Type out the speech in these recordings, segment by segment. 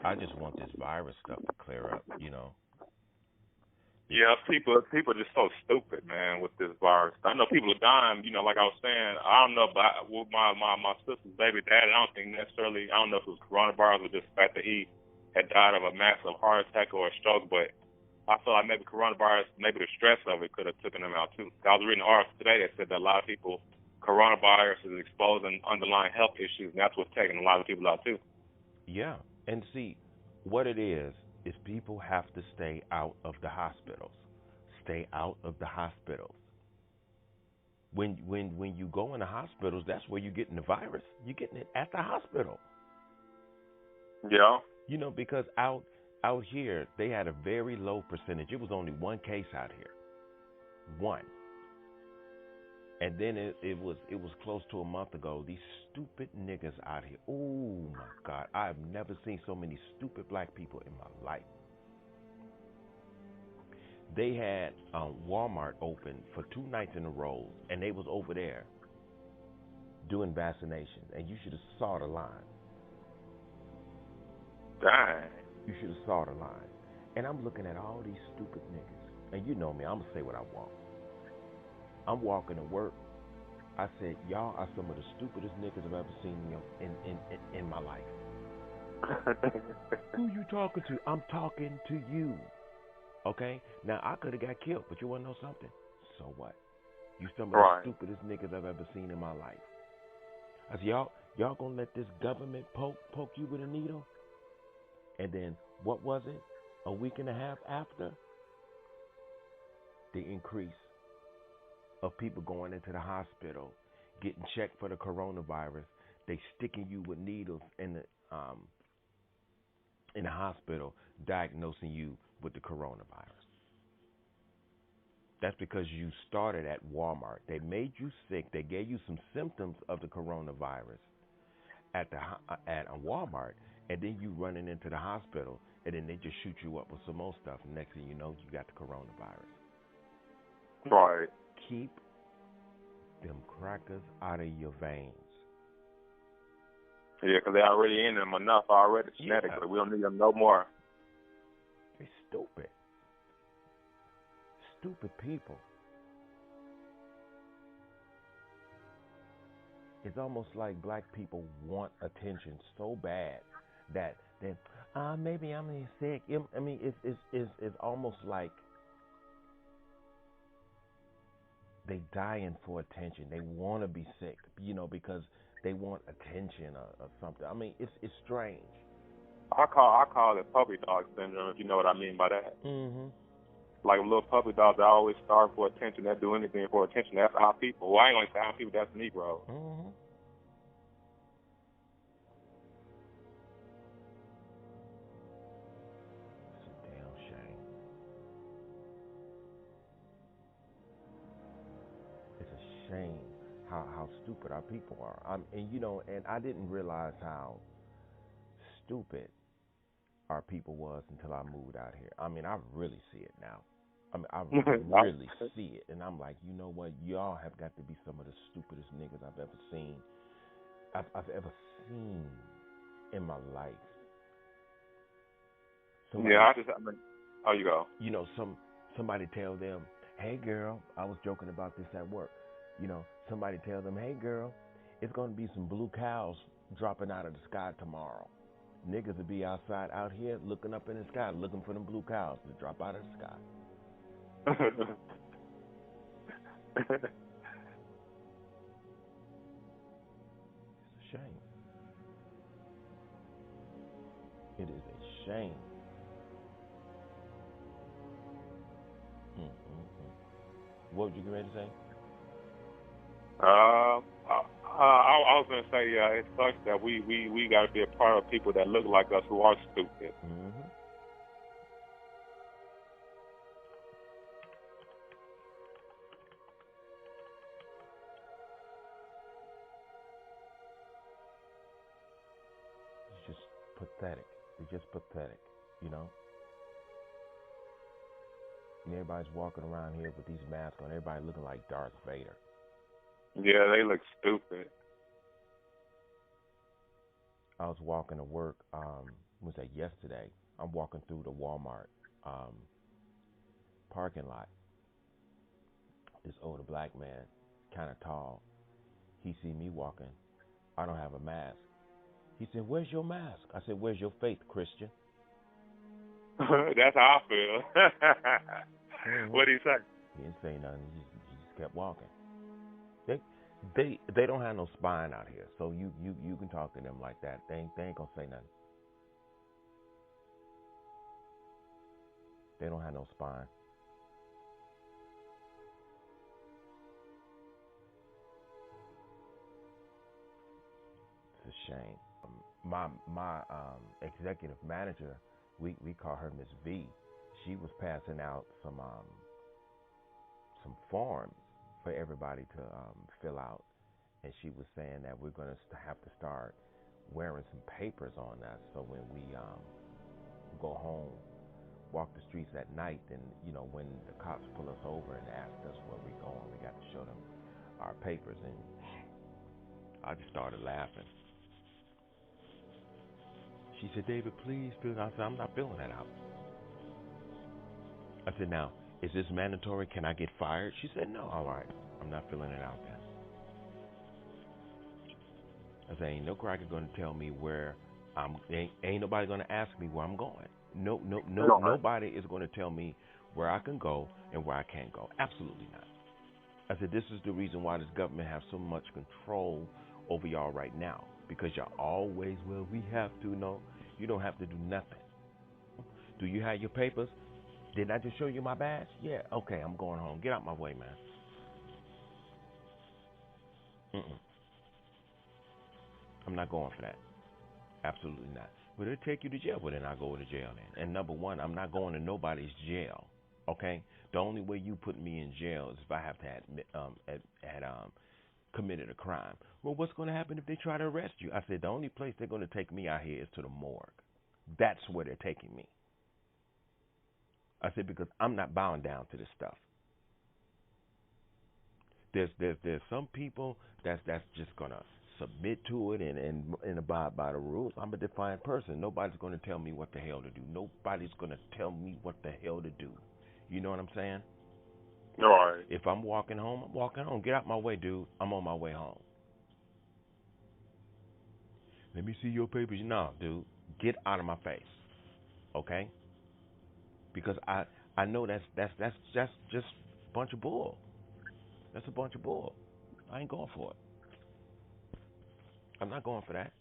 I just want this virus stuff to clear up. It's Yeah, people are just so stupid, man, with this virus. I know people are dying. Like I was saying, I don't know about with my sister's baby dad. I don't think necessarily. I don't know if it was coronavirus or just the fact that he had died of a massive heart attack or a stroke. But I feel like maybe coronavirus, maybe the stress of it could have taken him out too. I was reading an article today that said that a lot of people, coronavirus is exposing underlying health issues, and that's what's taking a lot of people out too. Yeah, and see, what it is people have to stay out of the hospitals. Stay out of the hospitals. When you go in the hospitals, that's where you're getting the virus. You're getting it at the hospital. Yeah. Because out here they had a very low percentage. It was only one case out here. One. And then it was close to a month ago. These stupid niggas out here. Oh my God. I've never seen so many stupid black people in my life. They had Walmart open for 2 nights in a row, and they was over there doing vaccinations, and you should have saw the line. Dang. You should have saw the line. And I'm looking at all these stupid niggas, and you know me, I'm gonna say what I want. I'm walking to work. I said, y'all are some of the stupidest niggas I've ever seen in my life. Who you talking to? I'm talking to you. Okay? Now, I could have got killed, but you want to know something? So what? You some of the Right. stupidest niggas I've ever seen in my life. I said, y'all gonna let this government poke you with a needle? And then, what was it? A week and a half after? The increase of people going into the hospital, getting checked for the coronavirus. They sticking you with needles in the hospital, diagnosing you with the coronavirus. That's because you started at Walmart. They made you sick. They gave you some symptoms of the coronavirus at Walmart, and then you running into the hospital, and then they just shoot you up with some more stuff. And next thing you know, you got the coronavirus. Right. Keep them crackers out of your veins. Yeah, because they're already in them enough already genetically. Yeah. We don't need them no more. They're stupid. Stupid people. It's almost like black people want attention so bad that maybe I'm sick. I mean, it's almost like they dying for attention. They want to be sick, because they want attention or something. I mean, it's strange. I call it puppy dog syndrome, if you know what I mean by that. Mm-hmm. Like little puppy dogs, they always starve for attention. They do anything for attention. That's our people. Well, I ain't gonna say our people. That's Negro. Mm-hmm. It's a damn shame. It's a shame how stupid our people are. And I didn't realize how stupid our people was until I moved out here. I mean, I really see it now. I mean, I really see it, and I'm like, you know what? Y'all have got to be some of the stupidest niggas I've ever seen. I've ever seen in my life. Somebody, yeah, oh, you go. Somebody tell them, hey girl, I was joking about this at work. Somebody tell them, hey girl, it's gonna be some blue cows dropping out of the sky tomorrow. Niggas will be outside out here looking up in the sky, looking for them blue cows to drop out of the sky. It's a shame. It is a shame. What would you get ready to say? I was gonna say, it sucks that we got to be a part of people that look like us who are stupid. Mm-hmm. It's just pathetic. It's just pathetic, And everybody's walking around here with these masks on. Everybody looking like Darth Vader. Yeah, they look stupid. I was walking to work was that yesterday? I'm walking through the Walmart parking lot. This older black man, kind of tall, he see me walking. I don't have a mask. He said, "Where's your mask?" I said, "Where's your faith, Christian?" That's how I feel. What did he say? He didn't say nothing. He just kept walking. They don't have no spine out here, so you can talk to them like that. They ain't gonna say nothing. They don't have no spine. It's a shame. My executive manager, we call her Miss V. She was passing out some forms for everybody to fill out, and she was saying that we're going to have to start wearing some papers on us, so when we go home, walk the streets at night, and when the cops pull us over and ask us where we're going, we got to show them our papers. And I just started laughing. She said, "David, please fill it out." I said, "I'm not filling that out." I said, "Now, is this mandatory? Can I get fired?" She said, "No." "All right, I'm not filling it out then." I said, "Ain't no cracker going to tell me where ain't nobody going to ask me where I'm going. No, nobody is going to tell me where I can go and where I can't go. Absolutely not." I said, "This is the reason why this government has so much control over y'all right now, because y'all always, well, we have to." No, you don't have to do nothing. Do you have your papers? Didn't I just show you my badge? Yeah, okay, I'm going home. Get out my way, man. I'm not going for that. Absolutely not. But it'll take you to jail. Well, then I go to jail then. And number one, I'm not going to nobody's jail. Okay? The only way you put me in jail is if I have to admit, committed a crime. Well, what's going to happen if they try to arrest you? I said, the only place they're going to take me out here is to the morgue. That's where they're taking me. I said, because I'm not bound down to this stuff. There's some people that's just gonna submit to it and abide by the rules. I'm a defiant person. Nobody's gonna tell me what the hell to do. Nobody's gonna tell me what the hell to do. You know what I'm saying? All right. If I'm walking home, I'm walking home. Get out my way, dude. I'm on my way home. Let me see your papers. No, dude. Get out of my face. Okay? Because I know that's just a bunch of bull. That's a bunch of bull. I ain't going for it. I'm not going for that.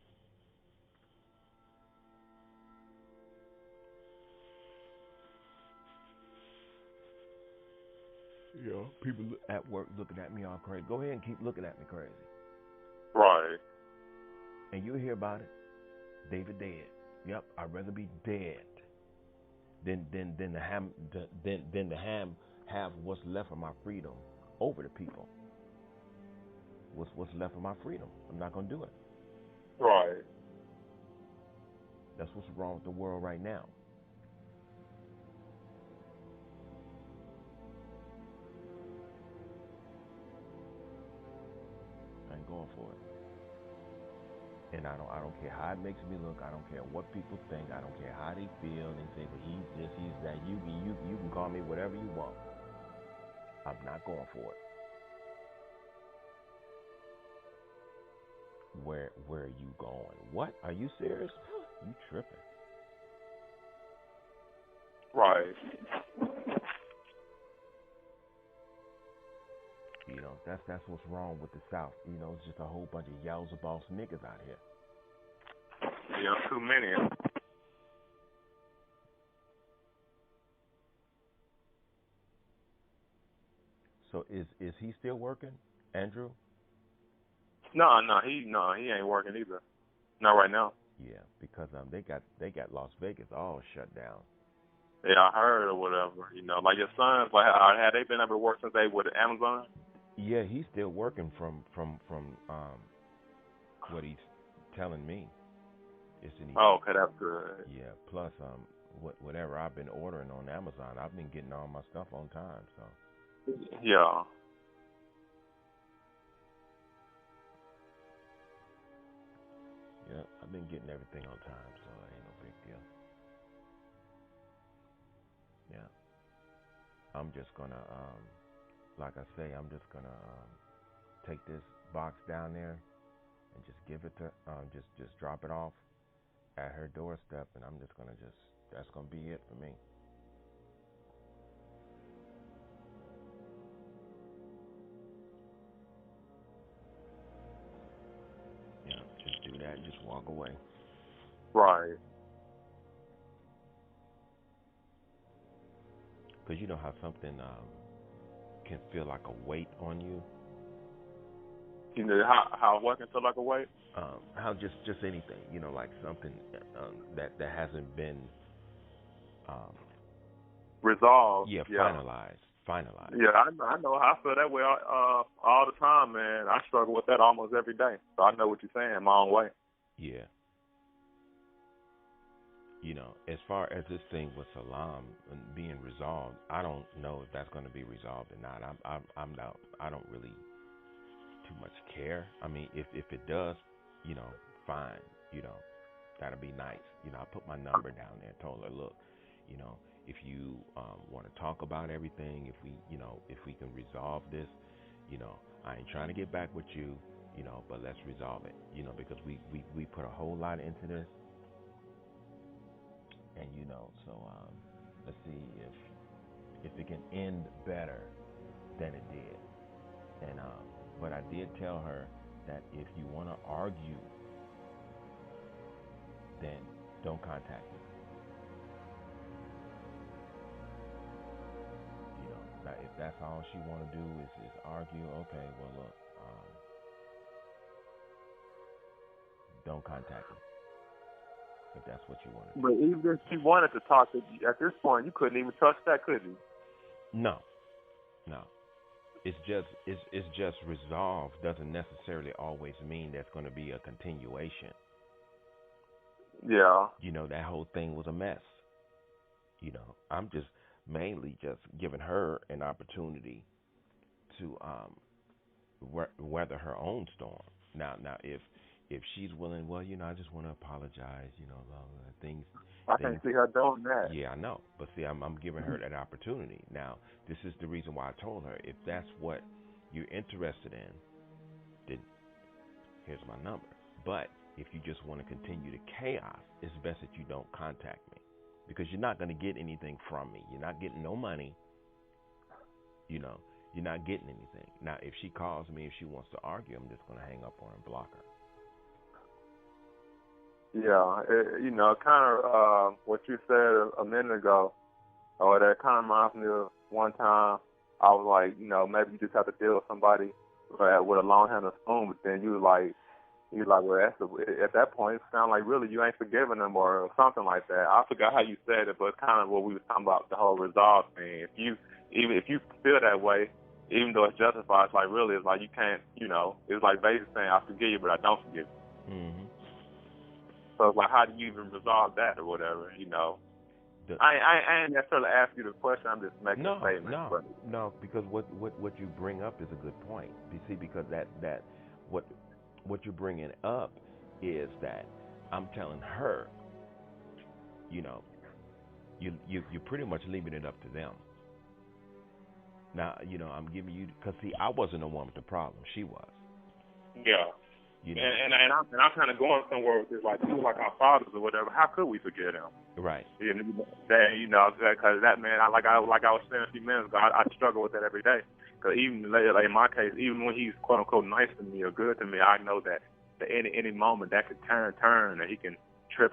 People at work looking at me all crazy. Go ahead and keep looking at me crazy. Right. And you'll hear about it. David dead. Yep, I'd rather be dead than to have what's left of my freedom over to people. What's left of my freedom? I'm not gonna do it. Right. That's what's wrong with the world right now. I ain't going for it. And I don't care how it makes me look. I don't care what people think. I don't care how they feel. They say, "Well, he's this, he's that." You can call me whatever you want. I'm not going for it. Where are you going? What? Are you serious? You tripping? Right. That's what's wrong with the South. It's just a whole bunch of yowza boss niggas out here. Yeah, too many. So is he still working, Andrew? No, he ain't working either. Not right now. Yeah, because they got Las Vegas all shut down. Yeah, I heard or whatever. Like your sons, like had they been able to work since they with Amazon? Yeah, he's still working from what he's telling me. Oh, okay, that's good. Yeah, plus whatever I've been ordering on Amazon, I've been getting all my stuff on time. So yeah. Yeah, I've been getting everything on time, so it ain't no big you. Yeah. I'm just gonna, like I say, I'm just gonna take this box down there and just give it to, just drop it off at her doorstep, and I'm just gonna that's gonna be it for me. Yeah, just do that, just walk away. Right. Because you know how something can feel like a weight on you. You know how what can feel like a weight? How just anything, you know, like something that hasn't been Resolved. yeah, Yeah. finalized. Yeah, I know. I feel that way all the time, man. I struggle with that almost every day. So I know what you're saying, my own way. Yeah. You know, as far as this thing with Salam being resolved, I don't know if that's going to be resolved or not. I'm not. I don't really too much care. I mean, if it does, you know, fine. You know, that'll be nice. You know, I put my number down there and told her, look, you know, if you want to talk about everything, if we can resolve this, you know, I ain't trying to get back with you, you know, but let's resolve it, you know, because we put a whole lot into this, and you know, so let's see if it can end better than it did, and but I did tell her that if you want to argue, then don't contact me. You know, now if that's all she want to do is argue, okay, well look, don't contact me if that's what you want to do. But even if she wanted to talk to you, at this point, you couldn't even trust that, could you? No. It's just resolved doesn't necessarily always mean there's going to be a continuation. Yeah. You know, that whole thing was a mess. You know, I'm just mainly just giving her an opportunity to weather her own storm. Now, if she's willing, well, you know, I just want to apologize. You know, things. I can't see her doing that. Yeah, I know. But see, I'm giving her that opportunity. Now, this is the reason why I told her, if that's what you're interested in, then here's my number. But if you just want to continue the chaos, it's best that you don't contact me, because you're not going to get anything from me. You're not getting no money. You know, you're not getting anything. Now, if she calls me, if she wants to argue, I'm just going to hang up on her and block her. Yeah, you know, kind of what you said a minute ago, or that kind of reminds me of one time I was like, you know, maybe you just have to deal with somebody with a long handled spoon, but then you're like, well, at that point, it sounds like really you ain't forgiving them or something like that. I forgot how you said it, but it's kind of what we were talking about, the whole resolve thing. If you feel that way, even though it's justified, it's like really, it's like you can't, you know, it's like basically saying I forgive you, but I don't forgive you. Mm-hmm. So it's like, how do you even resolve that or whatever, you know? I ain't necessarily ask you the question. I'm just making a statement. No, because what you bring up is a good point. You see, because that what you're bringing up is that I'm telling her, you know, you're pretty much leaving it up to them. Now, you know, I'm giving you, because see, I wasn't the one with the problem. She was. Yeah. You know? And I'm kind of going somewhere with this, like our fathers or whatever. How could we forget them? Right. You know, because that man, like I was saying a few minutes ago, I struggle with that every day. Because even like in my case, even when he's quote unquote nice to me or good to me, I know that any moment that could turn, and he can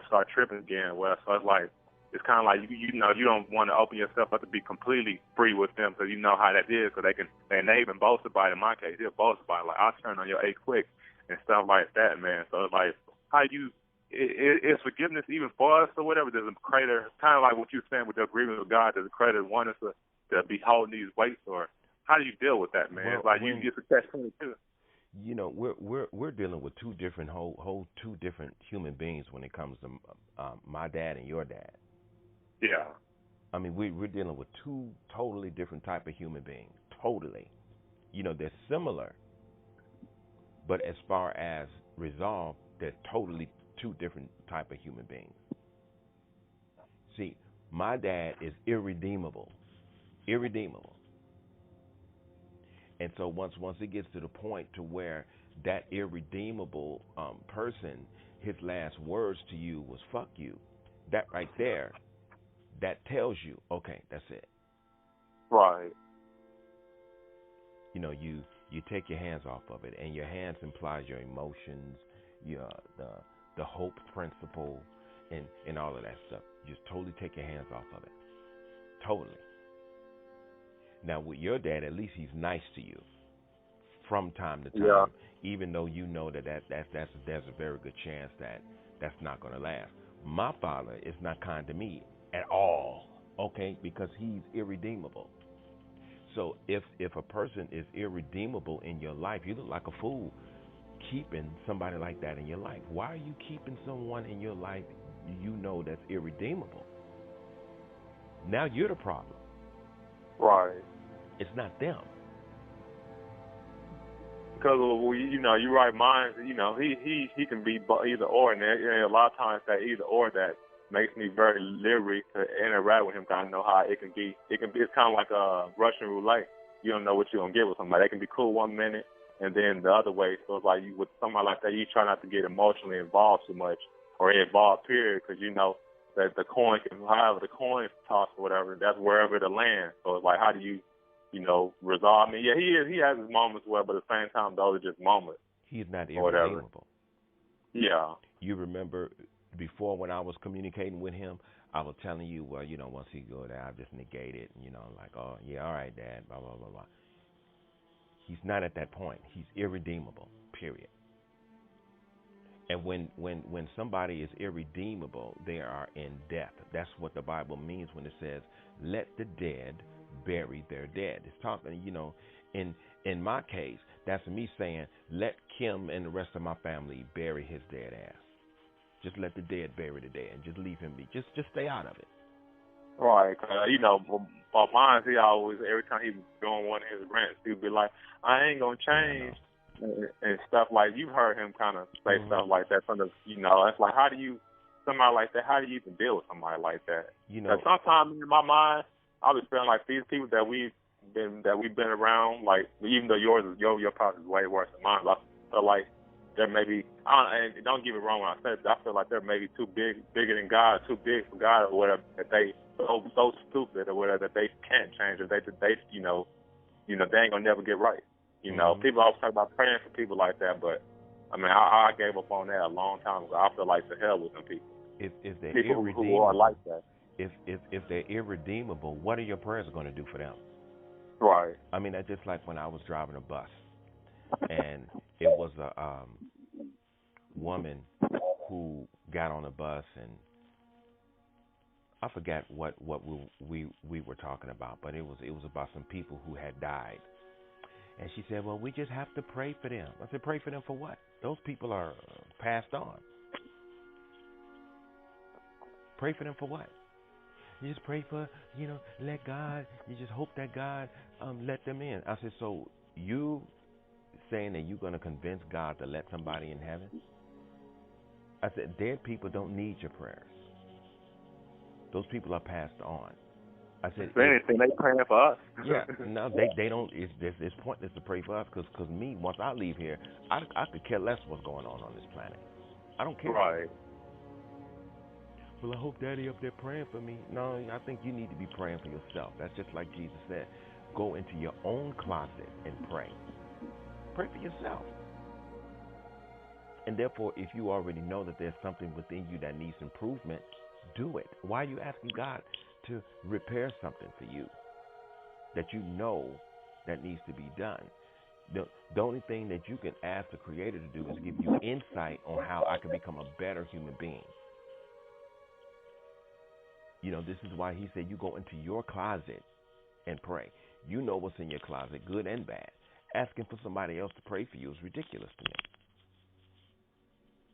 start tripping again. Well, so it's like, it's kind of like you know, you don't want to open yourself up to be completely free with them, because you know how that is. Because they even boast about it. In my case, they'll boast about it, like, I'll turn on your A quick and stuff like that, man. So it's like, how you, is forgiveness even for us or whatever? Does it create kind of like what you're saying with the agreement with God, does it create want us to be holding these weights, or how do you deal with that, man? Well, it's like you get to catch-22. You know, we're dealing with two different two different human beings when it comes to my dad and your dad. Yeah. I mean, we're dealing with two totally different type of human beings. Totally. You know, they're similar, but as far as resolve, they're totally two different type of human beings. See, my dad is irredeemable, irredeemable. And so once it gets to the point to where that irredeemable person, his last words to you was "fuck you," that right there, that tells you, okay, that's it. Right. You take your hands off of it, and your hands implies your emotions, your the hope principle, and all of that stuff. Just totally take your hands off of it, totally. Now with your dad, at least he's nice to you from time to Yeah. time, even though you know that's there's a very good chance that that's not going to last. My father is not kind to me at all, okay, because he's irredeemable. So if a person is irredeemable in your life, you look like a fool keeping somebody like that in your life. Why are you keeping someone in your life you know that's irredeemable? Now you're the problem. Right. It's not them. Because you're right. Mine, he can be either or, and a lot of times that either or that makes me very leery to interact with him. Cause I know how it can be. It's kind of like a Russian roulette. You don't know what you're gonna get with somebody. They can be cool one minute, and then the other way. So it's like with somebody like that, you try not to get emotionally involved too much, or involved period, because you know that the coin can, however the coin toss or whatever, that's wherever it lands. So it's like, how do you resolve? I mean, yeah, he has his moments well, but at the same time, those are just moments. He is not Or whatever. irredeemable. Yeah. You remember before when I was communicating with him, I was telling you, well, once he go there, I just negate it, like, oh yeah, all right, Dad, blah blah blah blah. He's not at that point. He's irredeemable. Period. And when somebody is irredeemable, they are in death. That's what the Bible means when it says, "Let the dead bury their dead." It's talking, in my case, that's me saying, let Kim and the rest of my family bury his dead ass. Just let the dead bury the dead, and just leave him be. Just stay out of it. Right. Mine, he always, every time he was doing one of his rants, he'd be like, I ain't going to change. And stuff like, you've heard him kind of say stuff like that. It's like, somebody like that, how do you even deal with somebody like that? Sometimes in my mind, I was feeling like these people that we've been around, like, even though your part is way worse than mine, I feel like they're maybe, and don't get me wrong when I say it, I feel like they're maybe bigger than God, too big for God or whatever, that they so stupid or whatever that they can't change, or they they ain't gonna never get right. People always talk about praying for people like that, but I mean, I gave up on that a long time ago. I feel like the hell with them people. If they're people irredeemable, who are like that. If they're irredeemable, what are your prayers going to do for them? Right. I mean, that's just like when I was driving a bus, and it was a woman who got on the bus, and I forgot what we were talking about, but it was about some people who had died. And she said, well, we just have to pray for them. I said, pray for them for what? Those people are passed on. Pray for them for what? You just pray for, let God, you just hope that God let them in. I said, so you saying that you're going to convince God to let somebody in heaven? I said, dead people don't need your prayers. Those people are passed on. I said, if anything, they praying for us. Yeah, no, they don't. It's pointless to pray for us because me, once I leave here, I could care less what's going on this planet. I don't care. Right. Well, I hope Daddy up there praying for me. No, I think you need to be praying for yourself. That's just like Jesus said. Go into your own closet and pray. Pray for yourself. And therefore, if you already know that there's something within you that needs improvement, do it. Why are you asking God to repair something for you that you know that needs to be done? The only thing that you can ask the Creator to do is give you insight on how I can become a better human being. This is why he said you go into your closet and pray. You know what's in your closet, good and bad. Asking for somebody else to pray for you is ridiculous to me.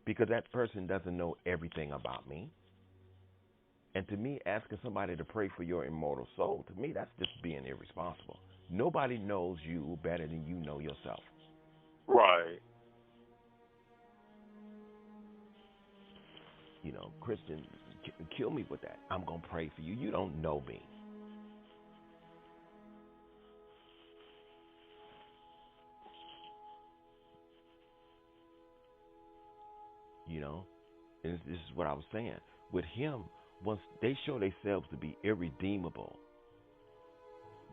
Because that person doesn't know everything about me. And to me, asking somebody to pray for your immortal soul, to me, that's just being irresponsible. Nobody knows you better than you know yourself. Right. Christian Kill me with that. I'm gonna pray for you. You don't know me. You know, and this is what I was saying. With him, once they show themselves to be irredeemable,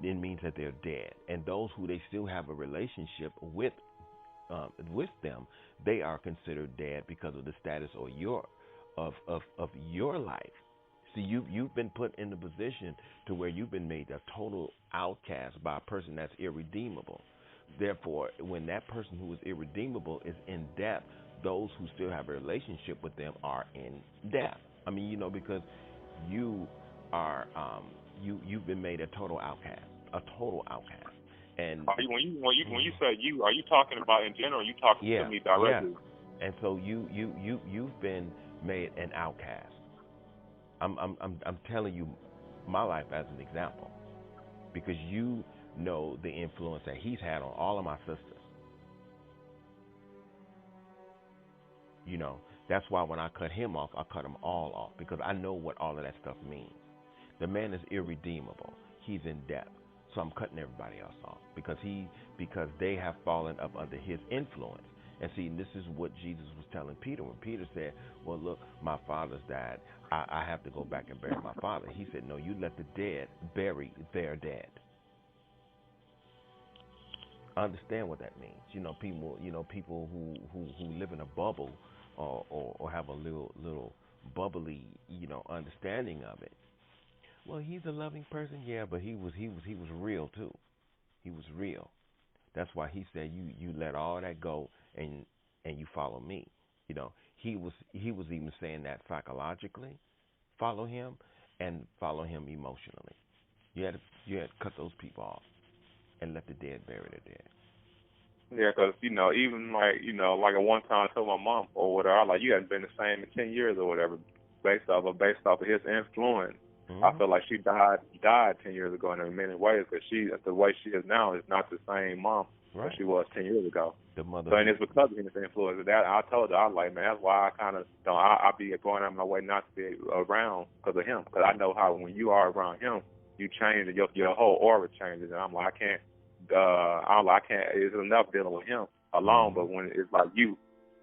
it means that they're dead. And those who they still have a relationship with them, they are considered dead because of the status or of your life. See, you've been put in the position to where you've been made a total outcast by a person that's irredeemable. Therefore, when that person who is irredeemable is in death, those who still have a relationship with them are in death. I mean, because you are you've been made a total outcast. And Are you, when you say you, are you talking about in general? Or are you talking to yeah, me yeah. directly? And so you've been made an outcast. I'm telling you my life as an example because you know the influence that he's had on all of my sisters. That's why when I cut him off, I cut them all off because I know what all of that stuff means. The man is irredeemable. He's in debt. So I'm cutting everybody else off because they have fallen up under his influence. And see, this is what Jesus was telling Peter when Peter said, "Well, look, my father's died. I have to go back and bury my father." He said, "No, you let the dead bury their dead." Understand what that means? People who live in a bubble or have a little bubbly, understanding of it. Well, he's a loving person, yeah, but he was real too. He was real. That's why he said you let all that go and you follow me. He was even saying that psychologically, follow him and follow him emotionally. You had to cut those people off and let the dead bury their dead. Yeah, because even like at one time I told my mom or whatever, I was like, you haven't been the same in 10 years or whatever, based off of his influence. I Mm-hmm. feel like she died 10 years ago in many ways, because the way she is now is not the same mom that Right. she was 10 years ago. The mother So, and who. it's because of his influence. That I told her, I was like, man, that's why I kind of don't. I be going out of my way not to be around because of him. Because I know how when you are around him, you change, your whole aura changes. And I'm like, I can't. I can't. It's enough dealing with him alone. Mm-hmm. But when it's like you,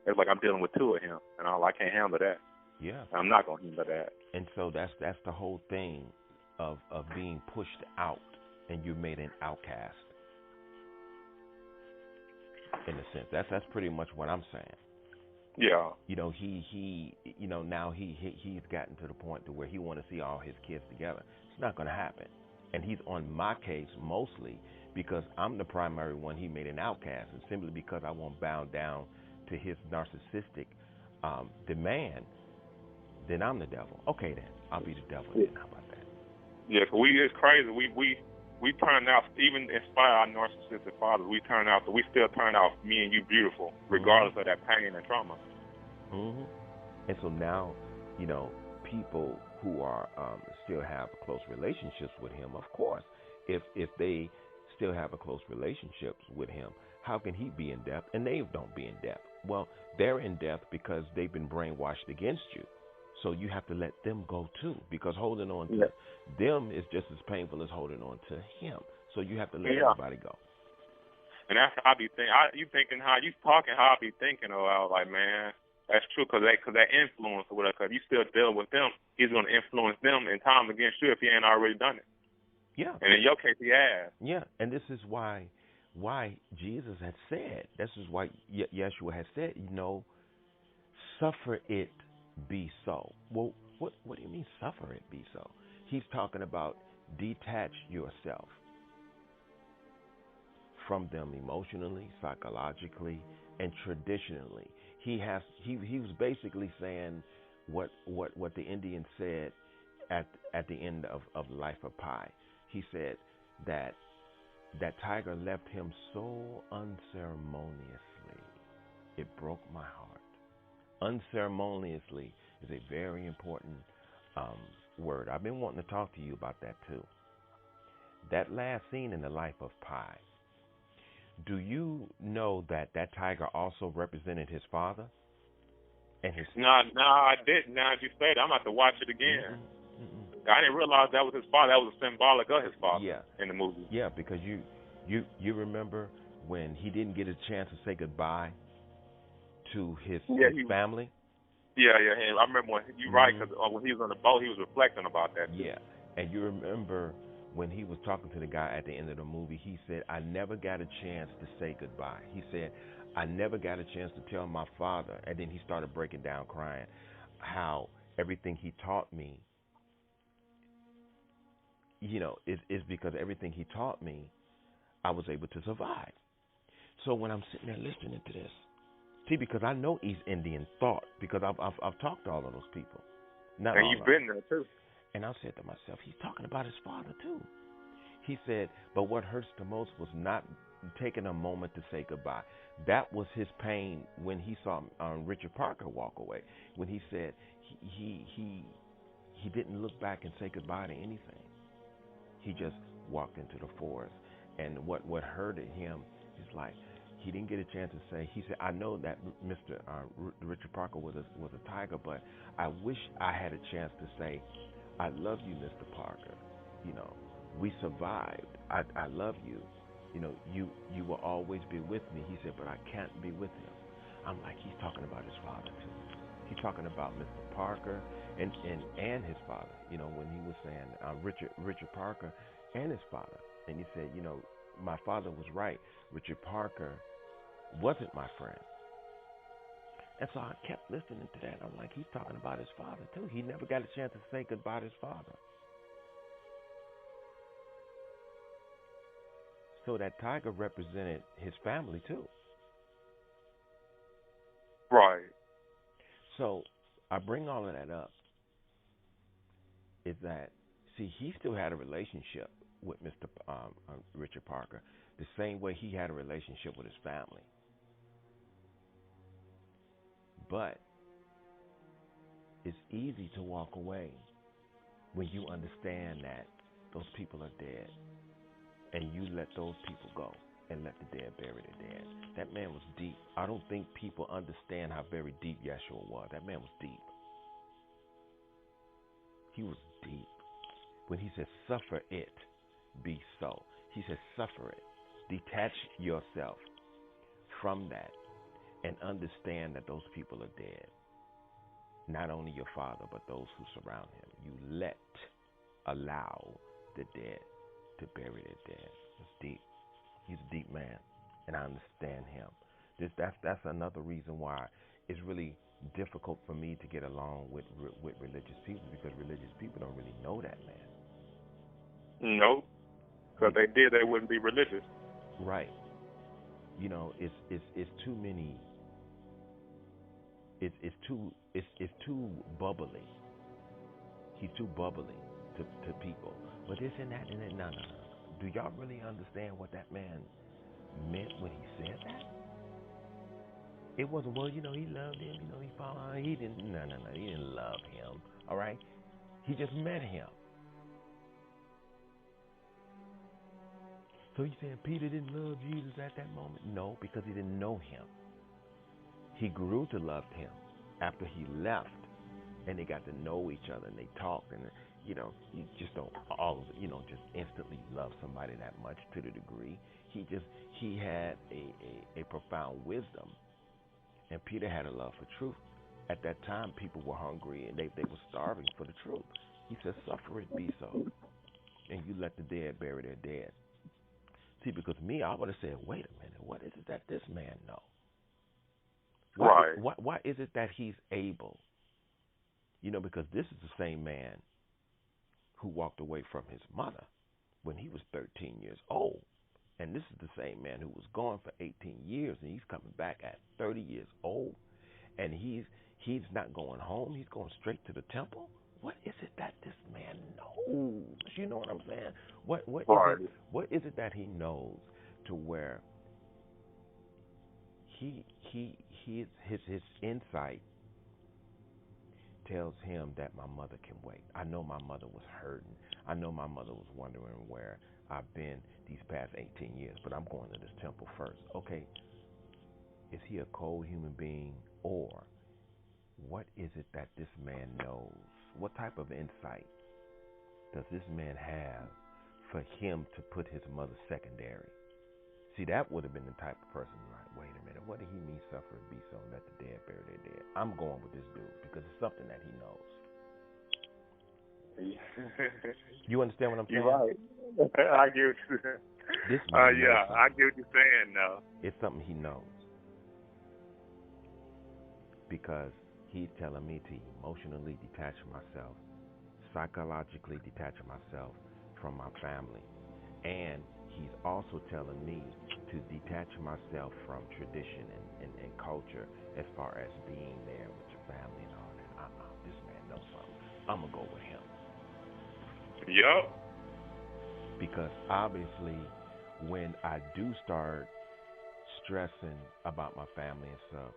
it's like I'm dealing with two of him, and I can't handle that. Yeah. And I'm not gonna handle that. And so that's the whole thing of being pushed out, and you're made an outcast in a sense. That's pretty much what I'm saying. Yeah. Now he's gotten to the point to where he want to see all his kids together. It's not going to happen, and he's on my case mostly because I'm the primary one he made an outcast, and simply because I won't bow down to his narcissistic demand, then I'm the devil. Okay, then I'll be the devil. Yeah. Then how about that? Yeah, 'cause it's crazy. We turn out, even in spite of our narcissistic fathers, we still turn out me and you beautiful, regardless of that pain and trauma. Hmm. And so now, people who are still have close relationships with him, of course, if they still have a close relationships with him, how can he be in debt and they don't be in debt? Well, they're in debt because they've been brainwashed against you. So you have to let them go too, because holding on to them is just as painful as holding on to him. So you have to let everybody go. And that's how I be thinking. You thinking how you talking, how I be thinking. Oh, I was like, man, that's true, cause that influence or whatever. Cause you still dealing with them, he's gonna influence them in time against you if he ain't already done it. Yeah. And in your case, he has. Yeah, and this is why Jesus had said. This is why Yeshua had said, suffer it be so. Well, what do you mean suffer it be so? He's talking about detach yourself from them emotionally, psychologically, and traditionally. He was basically saying what the Indians said at the end of Life of Pi. He said that tiger left him so unceremoniously, it broke my heart. Unceremoniously is a very important word. I've been wanting to talk to you about that too. That last scene in the Life of Pi. Do you know that tiger also represented his father? And his No, I didn't. Now you say that, I'm about to watch it again. I didn't realize that was his father. That was symbolic of his father yeah, in the movie. yeah, because you remember when he didn't get a chance to say goodbye to his Yeah, family. Yeah. I remember when you're right, because when he was on the boat, he was reflecting about that too. Yeah, and you remember when he was talking to the guy at the end of the movie, he said, "I never got a chance to say goodbye." He said, "I never got a chance to tell my father," and then he started breaking down, crying, how everything he taught me, is because everything he taught me, I was able to survive. So when I'm sitting there listening to this, see, because I know East Indian thought, because I've talked to all of those people, not And all you've of them, been there too. and I said to myself, he's talking about his father too. He said, but what hurts the most was not taking a moment to say goodbye. That was his pain when he saw Richard Parker walk away. When he said he didn't look back and say goodbye to anything. He just walked into the forest, and what hurted him is like he didn't get a chance to say. He said, "I know that Mr. Richard Parker was a tiger, but I wish I had a chance to say, I love you, Mr. Parker. You know, we survived. I love you. You will always be with me." He said, "But I can't be with him." I'm like, he's talking about his father too. He's talking about Mr. Parker and his father. When he was saying Richard Parker and his father, and he said, my father was right. Richard Parker wasn't my friend. And so I kept listening to that. I'm like, he's talking about his father too. He never got a chance to say goodbye to his father. So that tiger represented his family too. Right. So I bring all of that up is that, see, he still had a relationship with Mr. Richard Parker the same way he had a relationship with his family. But it's easy to walk away when you understand that those people are dead, and you let those people go and let the dead bury the dead. That man was deep. I don't think people understand how very deep Yeshua was. That man was deep. He was deep. When he said, "Suffer it be so," he said, "Suffer it." Detach yourself from that and understand that those people are dead. Not only your father, but those who surround him. You allow the dead to bury their dead. It's deep. He's a deep man, and I understand him. That's another reason why it's really difficult for me to get along with religious people, because religious people don't really know that man. No, because they did, they wouldn't be religious. Right. It's too many. It's too bubbly. He's too bubbly to people. But this and that and that. No. Do y'all really understand what that man meant when he said that? It wasn't, well, he loved him, he followed him. He didn't, no, he didn't love him, all right? He just met him. So you saying Peter didn't love Jesus at that moment? No, because he didn't know him. He grew to love him after he left, and they got to know each other, and they talked, and you just don't always, just instantly love somebody that much to the degree. He had a profound wisdom, and Peter had a love for truth. At that time, people were hungry, and they were starving for the truth. He said, "Suffer it be so, and you let the dead bury their dead." See, because me, I would have said, wait a minute, what is it that this man knows? Right. Why is it that he's able? Because this is the same man who walked away from his mother when he was 13 years old. And this is the same man who was gone for 18 years, and he's coming back at 30 years old. And he's not going home. He's going straight to the temple. What is it that this man knows? You know what I'm saying? What is it that he knows to where his insight tells him that my mother can wait. I know my mother was hurting. I know my mother was wondering where I've been these past 18 years, but I'm going to this temple first. Okay, is he a cold human being, or what is it that this man knows? What type of insight does this man have for him to put his mother secondary? See, that would have been the type of person like, wait a minute, what did he mean suffer and be so and let the dead bury their dead? I'm going with this dude because it's something that he knows. You understand what I'm saying? You're right. I get you. This man yeah, knows I get what you're saying now. it's something he knows. Because he's telling me to emotionally detach myself, psychologically detach myself from my family. And he's also telling me to detach myself from tradition and culture as far as being there with your family and all that. This man knows something. I'm going to go with him. Yup. Because obviously, when I do start stressing about my family and stuff,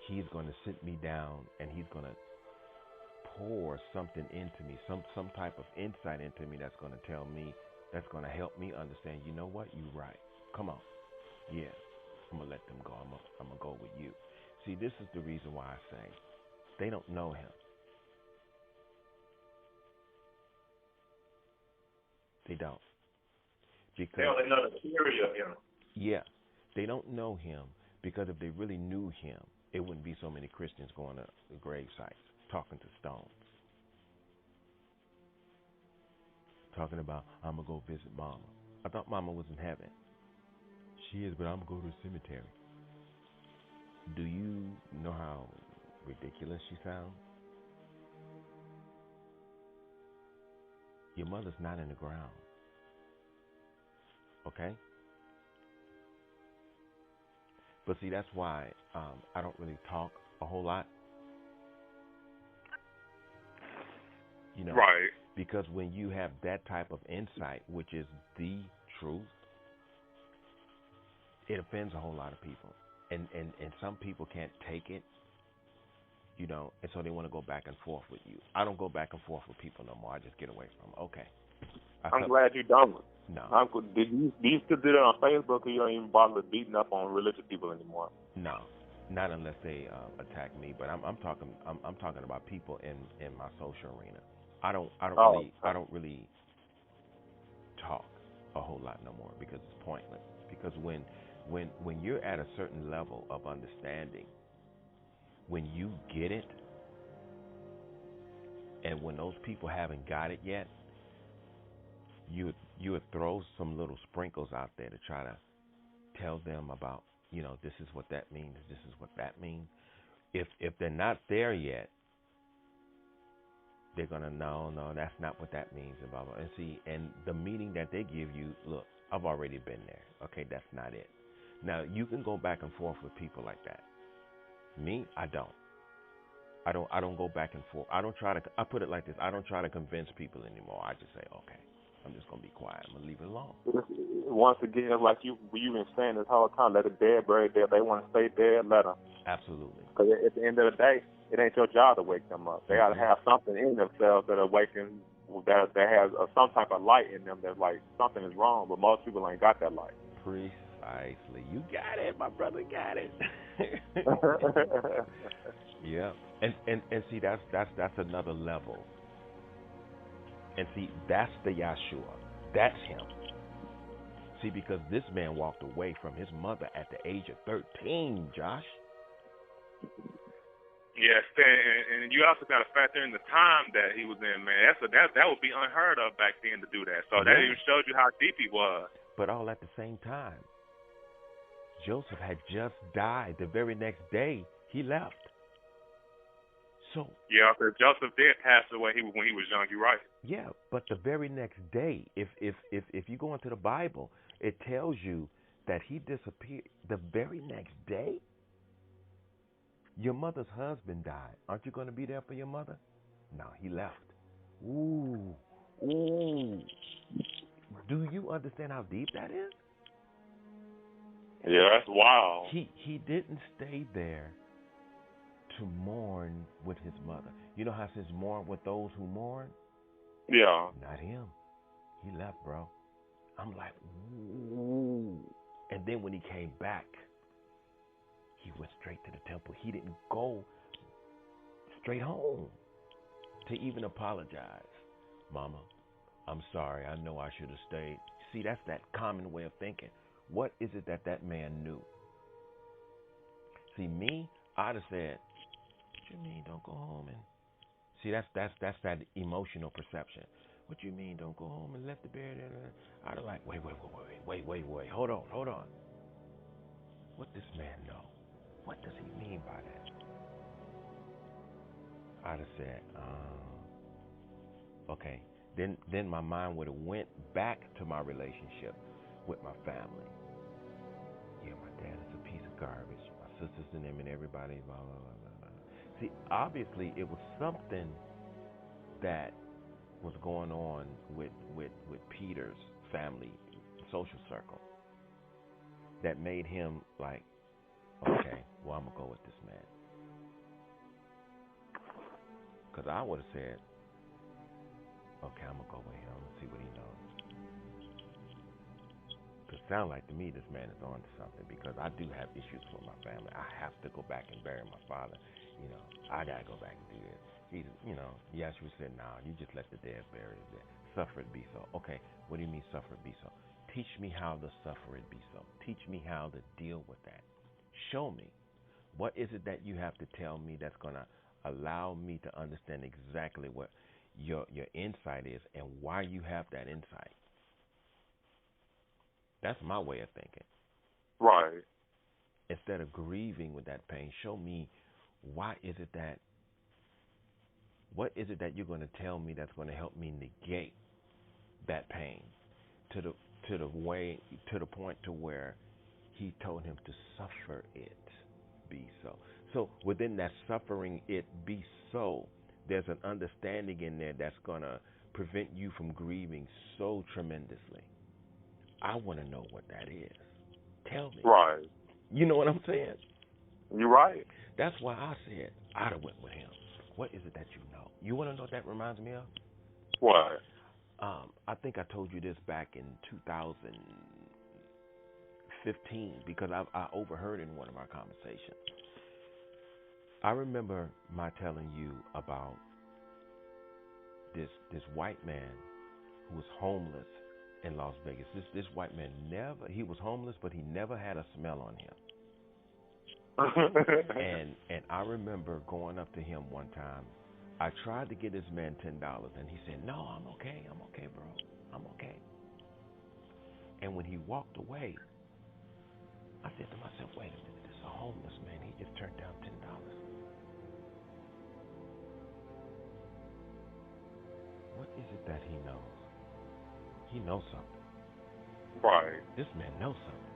he's going to sit me down and he's going to pour something into me, some type of insight into me that's going to tell me, that's going to help me understand, you know what, you're right. Come on. Yeah, I'm going to let them go. I'm going to go with you. See, this is the reason why I say they don't know him. They don't. Because they only know the theory of him. Yeah, they don't know him because if they really knew him, it wouldn't be so many Christians going to the grave sites, talking to stones. Talking about, I'm going to go visit Mama. I thought Mama was in heaven. She is, but I'm going to go to the cemetery. Do you know how ridiculous she sounds? Your mother's not in the ground. Okay? But see, that's why I don't really talk a whole lot. You know, right? Because when you have that type of insight, which is the truth, it offends a whole lot of people, and some people can't take it, you know, and so they want to go back and forth with you. I don't go back and forth with people no more. I just get away from them. Okay. I'm glad you don't. No. Do you still do that on Facebook, or you don't even bother beating up on religious people anymore? No, not unless they attack me. But I'm talking about people in my social arena. I don't really talk a whole lot no more because it's pointless. Because when you're at a certain level of understanding, when you get it, and when those people haven't got it yet, you would throw some little sprinkles out there to try to tell them about, you know, this is what that means, this is what that means. If they're not there yet, they're gonna no, that's not what that means, and blah blah. And see, and the meaning that they give you, look, I've already been there. Okay, that's not it. Now you can go back and forth with people like that. Me, I don't. I don't go back and forth. I put it like this. I don't try to convince people anymore. I just say, okay, I'm just gonna be quiet. I'm gonna leave it alone. Once again, like you've been saying this whole time, let the dead bury dead. They want to stay dead, let them. Absolutely. Because at the end of the day, it ain't your job to wake them up. They got to have something in themselves that awaken, that has some type of light in them that's like something is wrong. But most people ain't got that light. Precisely. You got it, my brother. Got it. Yeah. And see, that's another level. And see, that's the Yeshua. That's him. See, because this man walked away from his mother at the age of 13, Josh. Yes, and you also got to factor in the time that he was in, man. That would be unheard of back then to do that. So that even showed you how deep he was. But all at the same time, Joseph had just died. The very next day, he left. So yeah, because Joseph did pass away when he was young. You're right. Yeah, but the very next day, if you go into the Bible, it tells you that he disappeared. The very next day, your mother's husband died. Aren't you going to be there for your mother? No, he left. Ooh. Do you understand how deep that is? Yeah, that's wild. He didn't stay there to mourn with his mother. You know how it says mourn with those who mourn? Yeah. Not him. He left, bro. I'm like, ooh. And then when he came back, he went straight to the temple. He didn't go straight home to even apologize. Mama, I'm sorry. I know I should have stayed. See, that's that common way of thinking. What is it that that man knew? See, me, I'd have said, what you mean don't go home and see, that's that emotional perception. What you mean don't go home and left the bed there? I'd have like, wait, hold on. What this man know? What does he mean by that? I'd have said, okay. Then my mind would have went back to my relationship with my family. Yeah, my dad is a piece of garbage. My sisters and them and everybody, blah, blah, blah, blah. See, obviously it was something that was going on with Peter's family social circle that made him like, okay, well, I'm going to go with this man. Because I would have said, okay, I'm going to go with him and see what he knows. Because it sounds like to me this man is on to something, because I do have issues with my family. I have to go back and bury my father. I got to go back and do this. Jesus, Yeshua said, nah, you just let the dead bury the dead. Suffer it be so. Okay, what do you mean suffer it be so? Teach me how to suffer it be so. Teach me how to deal with that. Show me. What is it that you have to tell me that's going to allow me to understand exactly what your insight is and why you have that insight? That's my way of thinking. Right. Instead of grieving with that pain, show me what is it that you're going to tell me that's going to help me negate that pain to the point to where he told him to suffer it be so. So within that suffering it be so, there's an understanding in there that's going to prevent you from grieving so tremendously. I want to know what that is. Tell me. Right. You know what I'm saying? You're right. That's why I said I'd have went with him. What is it that you know? You want to know what that reminds me of? What? I think I told you this back in 2015 because I overheard in one of our conversations. I remember my telling you about this white man who was homeless in Las Vegas. This white man he was homeless, but he never had a smell on him. and I remember going up to him one time. I tried to get this man $10, and he said, "No, I'm okay, bro, I'm okay." And when he walked away, I said to myself, "Wait a minute, this is a homeless man. He just turned down $10. What is it that he knows? He knows something. Right. This man knows something."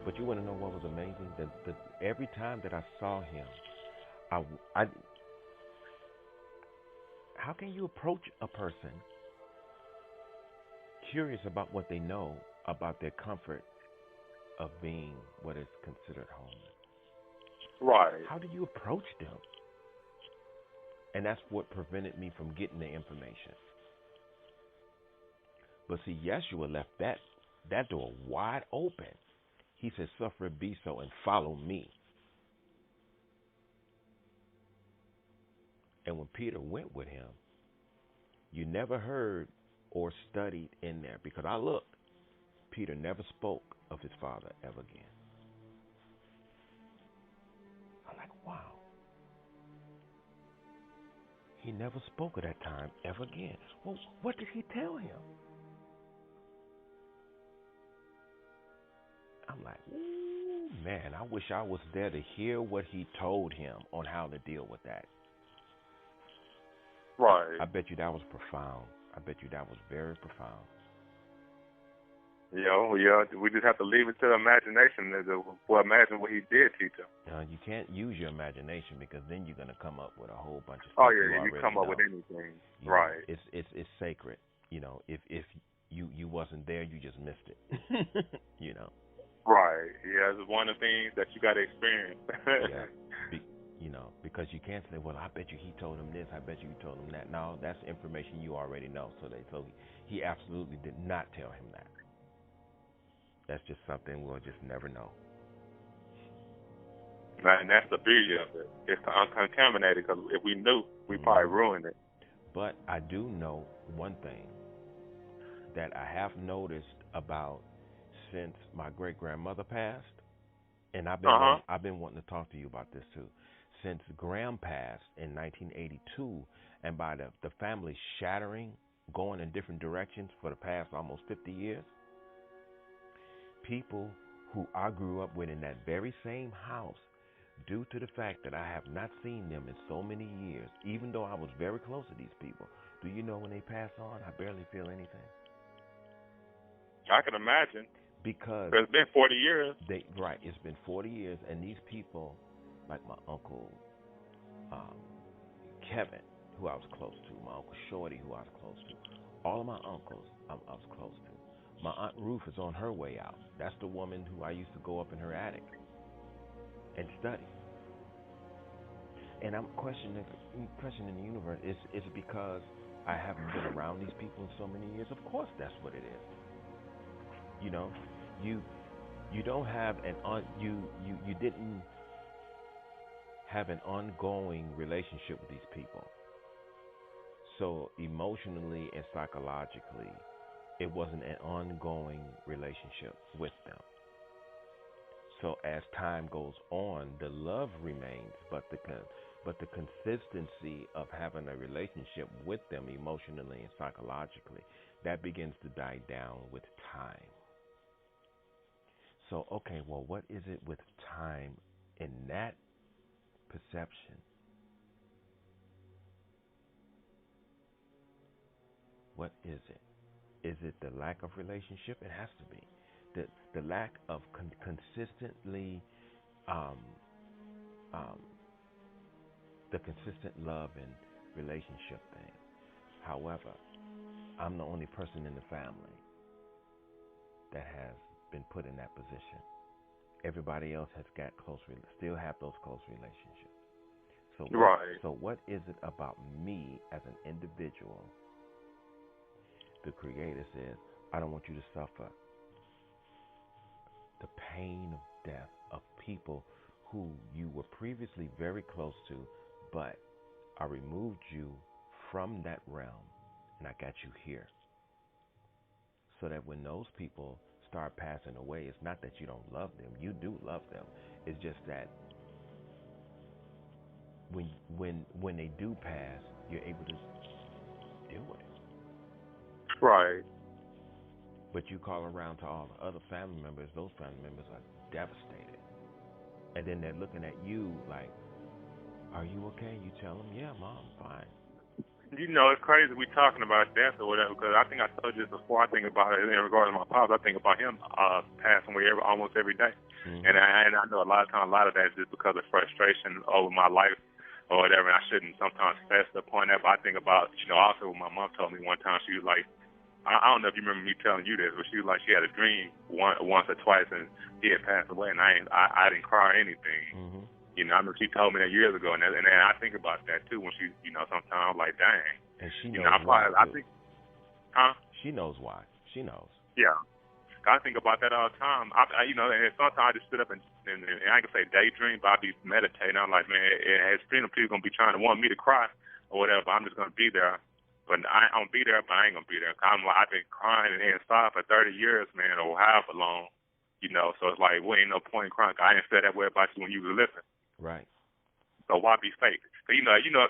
But you want to know what was amazing? That every time that I saw him, I how can you approach a person curious about what they know about their comfort of being what is considered homeless? Right. How do you approach them? And that's what prevented me from getting the information. But see, Yeshua left that door wide open. He said, "Suffer it be so and follow me." And when Peter went with him, you never heard or studied in there, because I looked, Peter never spoke of his father ever again. I'm like, wow. He never spoke of that time ever again. Well, what did he tell him? I'm like, ooh, man, I wish I was there to hear what he told him on how to deal with that. Right. I bet you that was profound. I bet you that was very profound. Yeah, we just have to leave it to the imagination. Imagine what he did teach him. You can't use your imagination, because then you're gonna come up with a whole bunch of stuff. Oh yeah, you come up know. with anything. You right. know, it's sacred. If you wasn't there, you just missed it. Right. Yeah, it's one of the things that you got to experience. Yeah. Because you can't say, well, I bet you he told him this, I bet you he told him that. No, that's information you already know. So he absolutely did not tell him that. That's just something we'll just never know. And that's the beauty of it. It's uncontaminated, because if we knew, we probably Mm-hmm. ruined it. But I do know one thing that I have noticed about since my great grandmother passed, and I've been wanting to talk to you about this too. Since Graham passed in 1982, and by the family shattering, going in different directions for the past almost 50 years, people who I grew up with in that very same house, due to the fact that I have not seen them in so many years, even though I was very close to these people, do you know when they pass on, I barely feel anything? I can imagine. Because it's been 40 years. Right, it's been 40 years, and these people, like my uncle Kevin, who I was close to, my uncle Shorty, who I was close to, all of my uncles I was close to. My Aunt Ruth is on her way out. That's the woman who I used to go up in her attic and study. And I'm questioning the universe. Is it because I haven't been around these people in so many years? Of course, that's what it is. You know, you don't have you didn't have an ongoing relationship with these people. So emotionally and psychologically, it wasn't an ongoing relationship with them. So as time goes on, the love remains, but the consistency of having a relationship with them emotionally and psychologically, that begins to die down with time. So, okay, well, what is it with time in that perception? What is it? Is it the lack of relationship? It has to be. The lack of consistently, um, um, the consistent love and relationship thing. However, I'm the only person in the family that has been put in that position. Everybody else has got still have those close relationships. So what is it about me as an individual? The Creator says, I don't want you to suffer the pain of death of people who you were previously very close to, but I removed you from that realm and I got you here. So that when those people start passing away, it's not that you don't love them. You do love them. It's just that when they do pass, you're able to deal with it. Right. But you call around to all the other family members, those family members are devastated. And then they're looking at you like, are you okay? You tell them, yeah, Mom, I'm fine. You know, it's crazy we talking about death or whatever, because I think I told you this before. I think about it in regard to my pops. I think about him passing away almost every day. Mm-hmm. And I know a lot of times, a lot of that is just because of frustration over my life or whatever, and I shouldn't sometimes fess upon that. But I think about, also what my mom told me one time. She was like, I don't know if you remember me telling you this, but she was like, she had a dream once or twice, and he had passed away, and I didn't cry or anything. Mm-hmm. I remember she told me that years ago, and I think about that too when she, sometimes I'm like, dang. And she knows why. I think, huh? She knows why. She knows. Yeah. I think about that all the time. And sometimes I just sit up and I can say daydream, but I be meditating. I'm like, man, as freedom people gonna be trying to want me to cry or whatever, but I'm just gonna be there. But I'm gonna be there, but I ain't gonna be there. I've been crying and inside for 30 years, man, or however long. So it's like, well, ain't no point in crying. I didn't feel that way about you when you were listening. Right. So why be fake? So at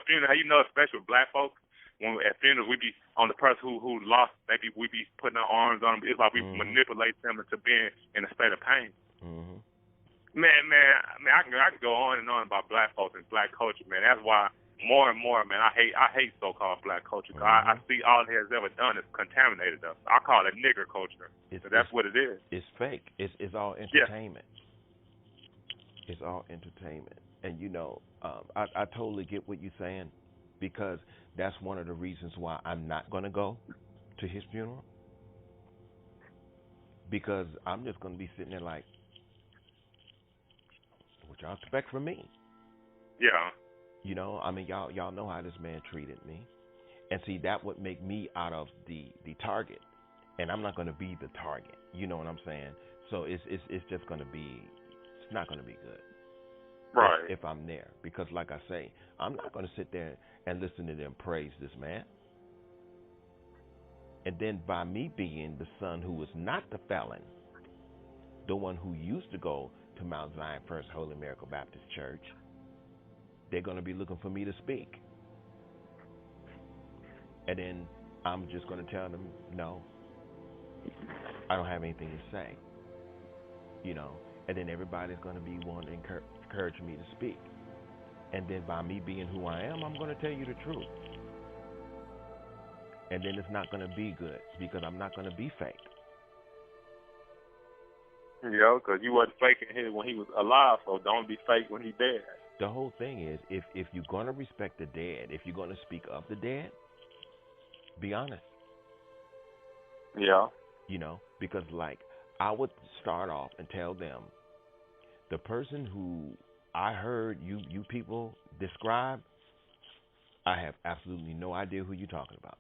funeral, especially with black folks, when at funerals we be on the person who lost, maybe we be putting our arms on them. It's like we manipulate them into being in a state of pain. Mm-hmm. Man, I can go on and on about black folks and black culture, man. That's why more and more, man, I hate so-called black culture. Mm-hmm. I see all it has ever done is contaminated us. I call it nigger culture. So that's what it is. It's fake. It's all entertainment. Yeah. It's all entertainment. And I totally get what you're saying, because that's one of the reasons why I'm not going to go to his funeral, because I'm just going to be sitting there like, what y'all expect from me? Yeah. Y'all know how this man treated me, and see, that would make me out of the target, and I'm not going to be the target. You know what I'm saying? So it's just going to be, it's not going to be good. Right. if I'm there. Because, like I say, I'm not going to sit there and listen to them praise this man. And then by me being the son who was not the felon, the one who used to go to Mount Zion First Holy Miracle Baptist Church, they're going to be looking for me to speak. And then I'm just going to tell them, no, I don't have anything to say. And then everybody's going to be wanting to encourage me to speak. And then by me being who I am, I'm going to tell you the truth. And then it's not going to be good because I'm not going to be fake. Because you wasn't faking him when he was alive, so don't be fake when he's dead. The whole thing is, if you're going to respect the dead, if you're going to speak of the dead, be honest. Yeah. Because like I would start off and tell them, the person who I heard you people describe, I have absolutely no idea who you're talking about.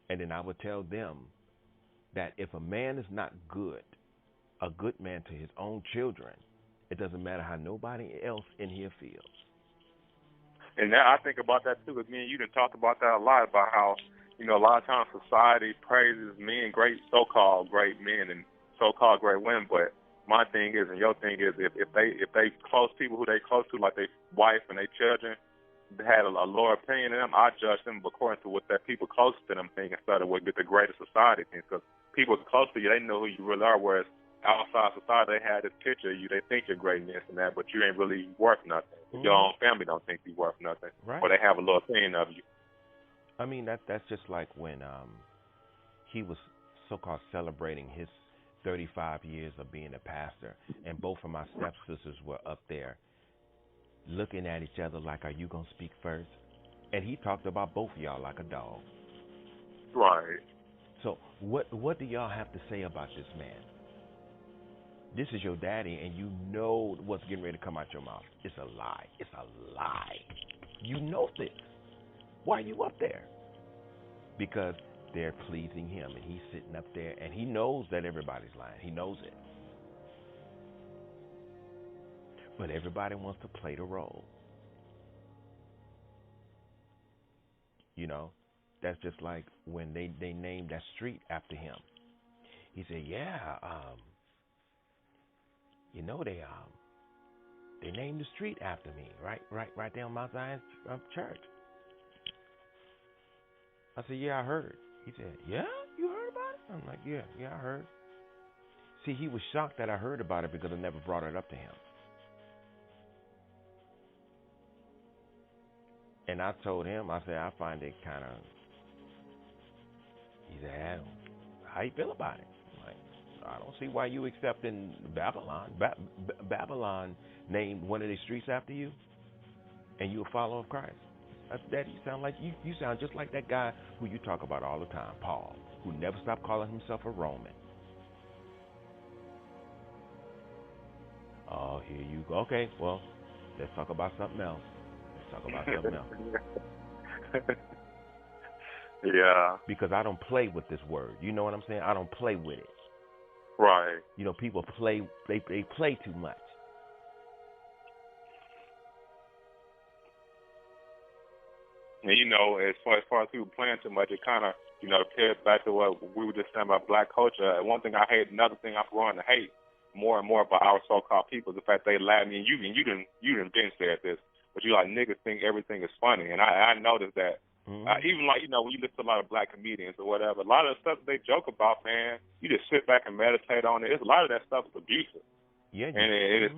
And then I would tell them that if a man is not good, a good man to his own children, it doesn't matter how nobody else in here feels. And now I think about that too, because me and you done talked about that a lot, about how, a lot of times society praises men, great so-called great men and so-called great women, but my thing is, and your thing is, if they close people who they close to, like their wife and their children, had a lower opinion of them, I judge them according to what that people close to them think instead of what the greater society thinks. Because people close to you, they know who you really are, whereas outside society, they had this picture of you. They think you're great and this and that, but you ain't really worth nothing. Mm-hmm. Your own family don't think you're worth nothing, right. Or they have a little opinion of you. I mean, that's just like when he was so-called celebrating his 35 years of being a pastor, and both of my stepsisters were up there looking at each other like, are you going to speak first? And he talked about both of y'all like a dog. Right. So what do y'all have to say about this man? This is your daddy, and you know what's getting ready to come out your mouth. It's a lie. It's a lie. You know this. Why are you up there? Because they're pleasing him, and he's sitting up there, and he knows that everybody's lying. He knows it. But everybody wants to play the role. That's just like when they named that street after him. He said, yeah, they named the street after me, right there on Mount Zion Church. I said, yeah, I heard. He said, yeah, you heard about it? I'm like, yeah, I heard. See, he was shocked that I heard about it because I never brought it up to him. And I told him, I said, I find it kind of, he said, how you feel about it? I'm like, I don't see why you accepting Babylon. Babylon named one of the streets after you, and you a follower of Christ. That you sound like you sound just like that guy who you talk about all the time, Paul, who never stopped calling himself a Roman. Oh, here you go. Okay, well, let's talk about something else. Yeah. Because I don't play with this word. You know what I'm saying? I don't play with it. Right. People play. They play too much. And as far as people playing too much, it kind of pairs back to what we were just saying about black culture. One thing I hate, another thing I'm growing to hate more and more about our so-called people is the fact they lie. I mean, you didn't said this, but you like niggas think everything is funny, and I noticed that. Mm-hmm. Even like when you listen to a lot of black comedians or whatever, a lot of the stuff that they joke about, man, you just sit back and meditate on it. A lot of that stuff is abusive. Yeah. And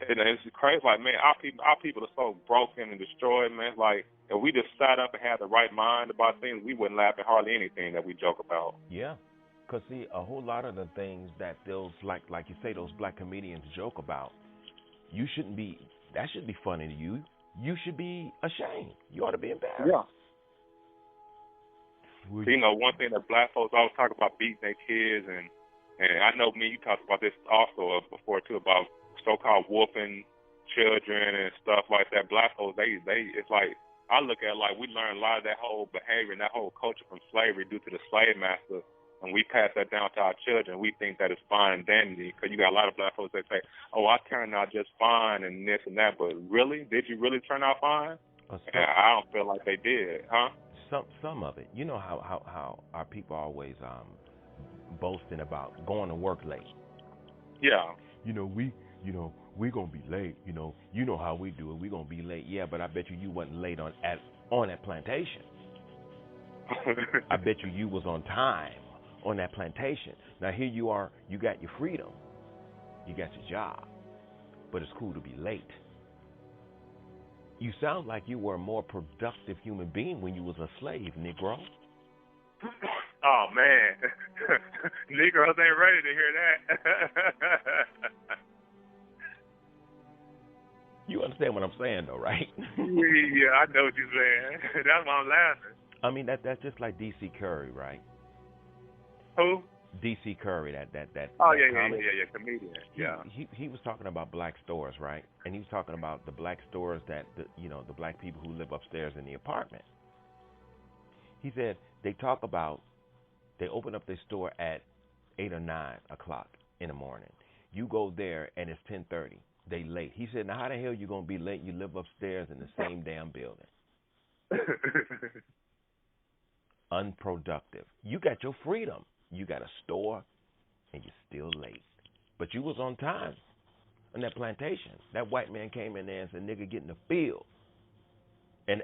it's crazy. Like, man, our people are so broken and destroyed, man. It's like, if we just sat up and had the right mind about things, we wouldn't laugh at hardly anything that we joke about. Yeah. Because, see, a whole lot of the things that those, like you say, those black comedians joke about, that shouldn't be funny to you. You should be ashamed. You ought to be embarrassed. Yeah. One thing that black folks always talk about beating their kids, and I know me, you talked about this also before too, about so-called whooping children and stuff like that. Black folks, they it's like, I look at it like we learned a lot of that whole behavior and that whole culture from slavery due to the slave master and we pass that down to our children, we think that it's fine and dandy. Because you got a lot of black folks that say, "Oh, I turned out just fine and this and that," but really, did you really turn out fine? And I don't feel like they did, huh? Some of it. You know how our people always boasting about going to work late. Yeah. You know, we gonna be late. You know how we do it. We gonna be late. Yeah, but I bet you wasn't late on that plantation. I bet you was on time on that plantation. Now here you are. You got your freedom. You got your job, but it's cool to be late. You sound like you were a more productive human being when you was a slave, Negro. Oh man, Negroes ain't ready to hear that. You understand what I'm saying, though, right? Yeah, I know what you're saying. That's why I'm laughing. I mean, that's just like D.C. Curry, right? Who? D.C. Curry, that Oh that yeah, comedian. Yeah. He was talking about black stores, right? And he was talking about the black stores that the black people who live upstairs in the apartment. He said they open up their store at 8 or 9 o'clock in the morning. You go there and it's 10:30. They late. He said, now how the hell you gonna be late? You live upstairs in the same damn building. Unproductive. You got your freedom. You got a store, and you're still late. But you was on time on that plantation. That white man came in there and said, "Nigga, get in the field." And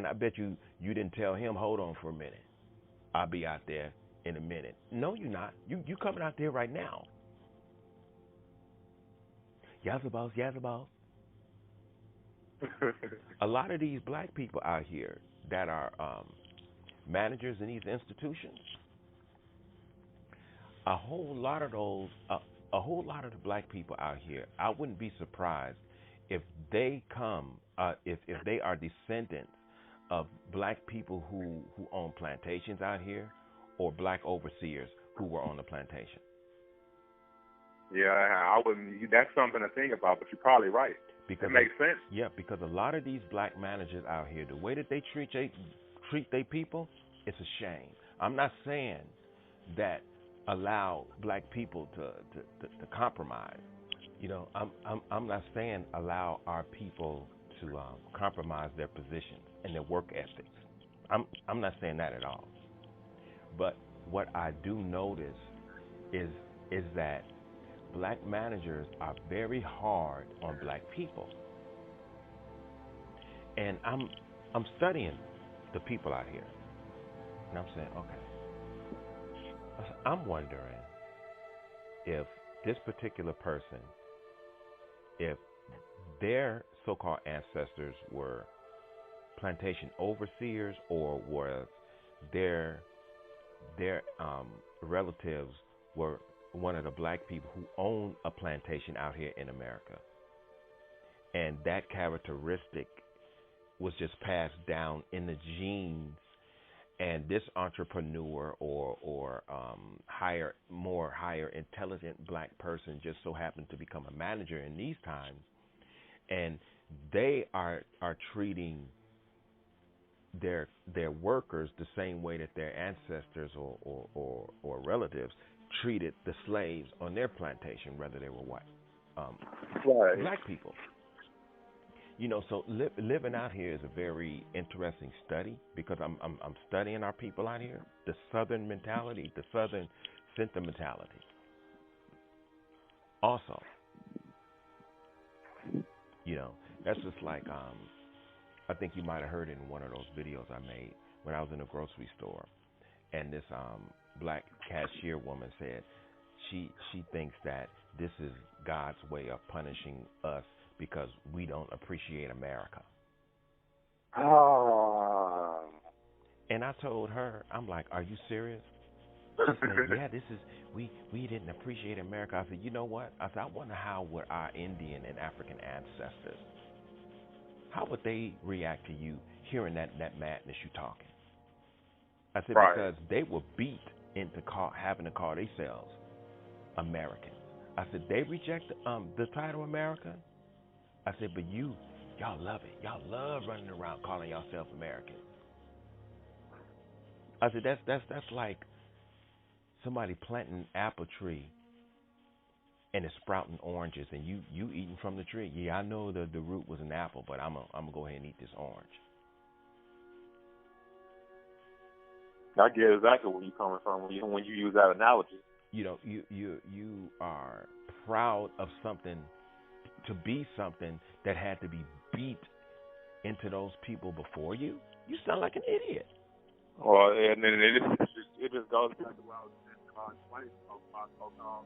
I bet you didn't tell him, "Hold on for a minute. I'll be out there in a minute." No, you're not. You coming out there right now. Yazabos, yazabos. A lot of these black people out here that are managers in these institutions, a whole lot of the black people out here, I wouldn't be surprised if they if they are descendants of black people who own plantations out here, or black overseers who were on the plantation. Yeah, I wouldn't. That's something to think about, but you're probably right. Because it makes sense. Yeah, because a lot of these black managers out here, the way that they treat their people, it's a shame. I'm not saying that allow black people to compromise. I'm not saying allow our people to compromise their positions and their work ethics. I'm not saying that at all. But what I do notice is that black managers are very hard on black people. And I'm studying the people out here. And I'm saying, okay. I'm wondering if this particular person, if their so-called ancestors were plantation overseers, or was their relatives were one of the black people who own a plantation out here in America. And that characteristic was just passed down in the genes, and this entrepreneur or higher intelligent black person just so happened to become a manager in these times, and they are treating their workers the same way that their ancestors or relatives treated the slaves on their plantation, whether they were white, right. black people. So living out here is a very interesting study, because I'm studying our people out here, the Southern mentality, the Southern sentimentality. Also, that's just like I think you might have heard it in one of those videos I made when I was in a grocery store, and this black cashier woman said she thinks that this is God's way of punishing us because we don't appreciate America. Oh. And I told her, I'm like, are you serious? She said, yeah, we didn't appreciate America. I said, you know what? I said, I wonder how would our Indian and African ancestors, how would they react to you hearing that madness you talking? I said, right. Because they were beat into having to call themselves American. I said, they reject the title American. I said, but y'all love it. Y'all love running around calling yourself American. I said, that's like somebody planting an apple tree and it's sprouting oranges, and you eating from the tree. Yeah, I know the root was an apple, but I'm gonna go ahead and eat this orange. I get exactly where you're coming from when you use that analogy. You know, you are proud of something, to be something that had to be beat into those people before you. You sound like an idiot. Well, and then it just goes back to what I was saying about so-called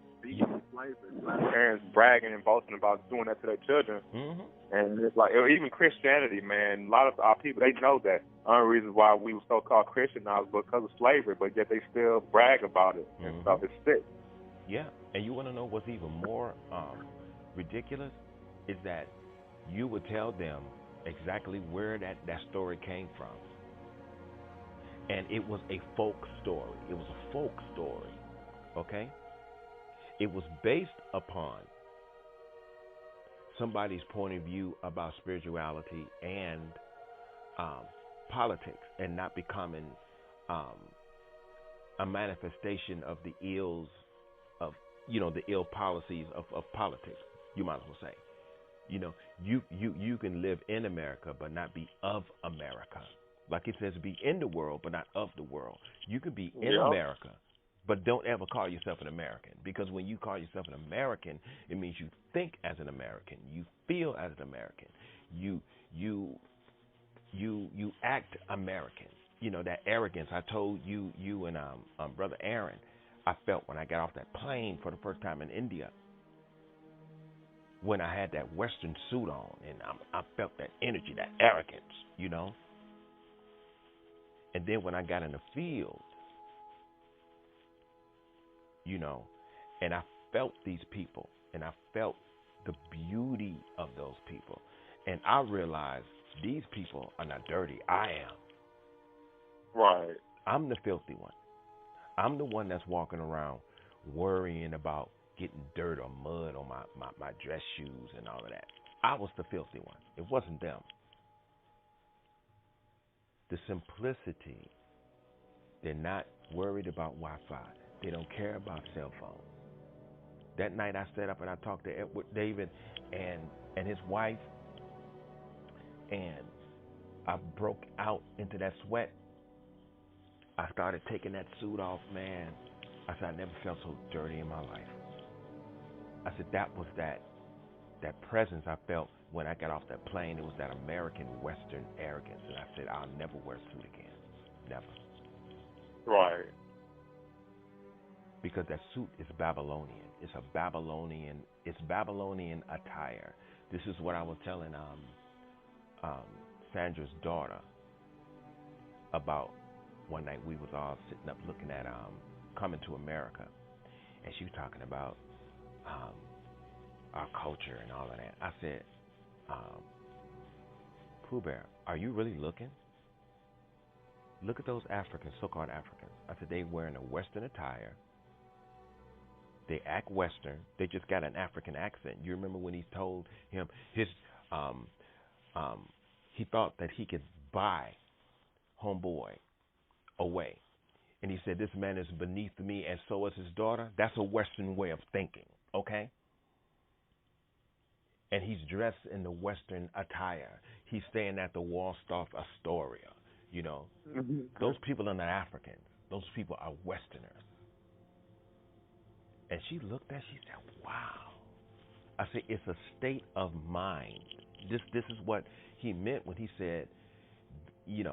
slavery. Parents bragging and boasting about doing that to their children. Mm-hmm. And it's like, even Christianity, man, a lot of our people, they know that. The only reason why we were so-called Christian now is because of slavery, but yet they still brag about it and stuff. It's sick. Yeah, and you want to know what's even more ridiculous is that you would tell them exactly where that story came from. And it was a folk story. It was a folk story, okay? It was based upon somebody's point of view about spirituality and politics, and not becoming a manifestation of the ills of, the ill policies of politics, you might as well say. You can live in America but not be of America. Like it says, be in the world but not of the world. You can be in America, but don't ever call yourself an American, because when you call yourself an American, it means you think as an American, you feel as an American, you act American. That arrogance. I told you and Brother Aaron, I felt when I got off that plane for the first time in India, when I had that Western suit on, and I felt that energy, that arrogance, And then when I got in the field, and I felt these people, and I felt the beauty of those people, and I realized these people are not dirty. I am. Right. I'm the filthy one. I'm the one that's walking around worrying about getting dirt or mud on my dress shoes and all of that. I was the filthy one. It wasn't them. The simplicity. They're not worried about Wi-Fi. They don't care about cell phones. That night I sat up and I talked to David and his wife, and I broke out into that sweat. I started taking that suit off, man. I said, I never felt so dirty in my life. I said, that was that presence I felt when I got off that plane. It was that American Western arrogance. And I said, I'll never wear a suit again. Never. Right. Because that suit is Babylonian. It's Babylonian attire. This is what I was telling Sandra's daughter about one night. We was all sitting up looking at Coming to America, and she was talking about our culture and all of that. I said, Pooh Bear, are you really looking? Look at those Africans, so-called Africans. I said, they wearing a Western attire. They act Western. They just got an African accent. You remember when he told him he thought that he could buy homeboy away. And he said, this man is beneath me and so is his daughter. That's a Western way of thinking, okay? And he's dressed in the Western attire. He's staying at the Waldorf Astoria, Mm-hmm. Those people are not Africans. Those people are Westerners. And she looked at, she said, wow. I said, it's a state of mind. This is what he meant when he said, you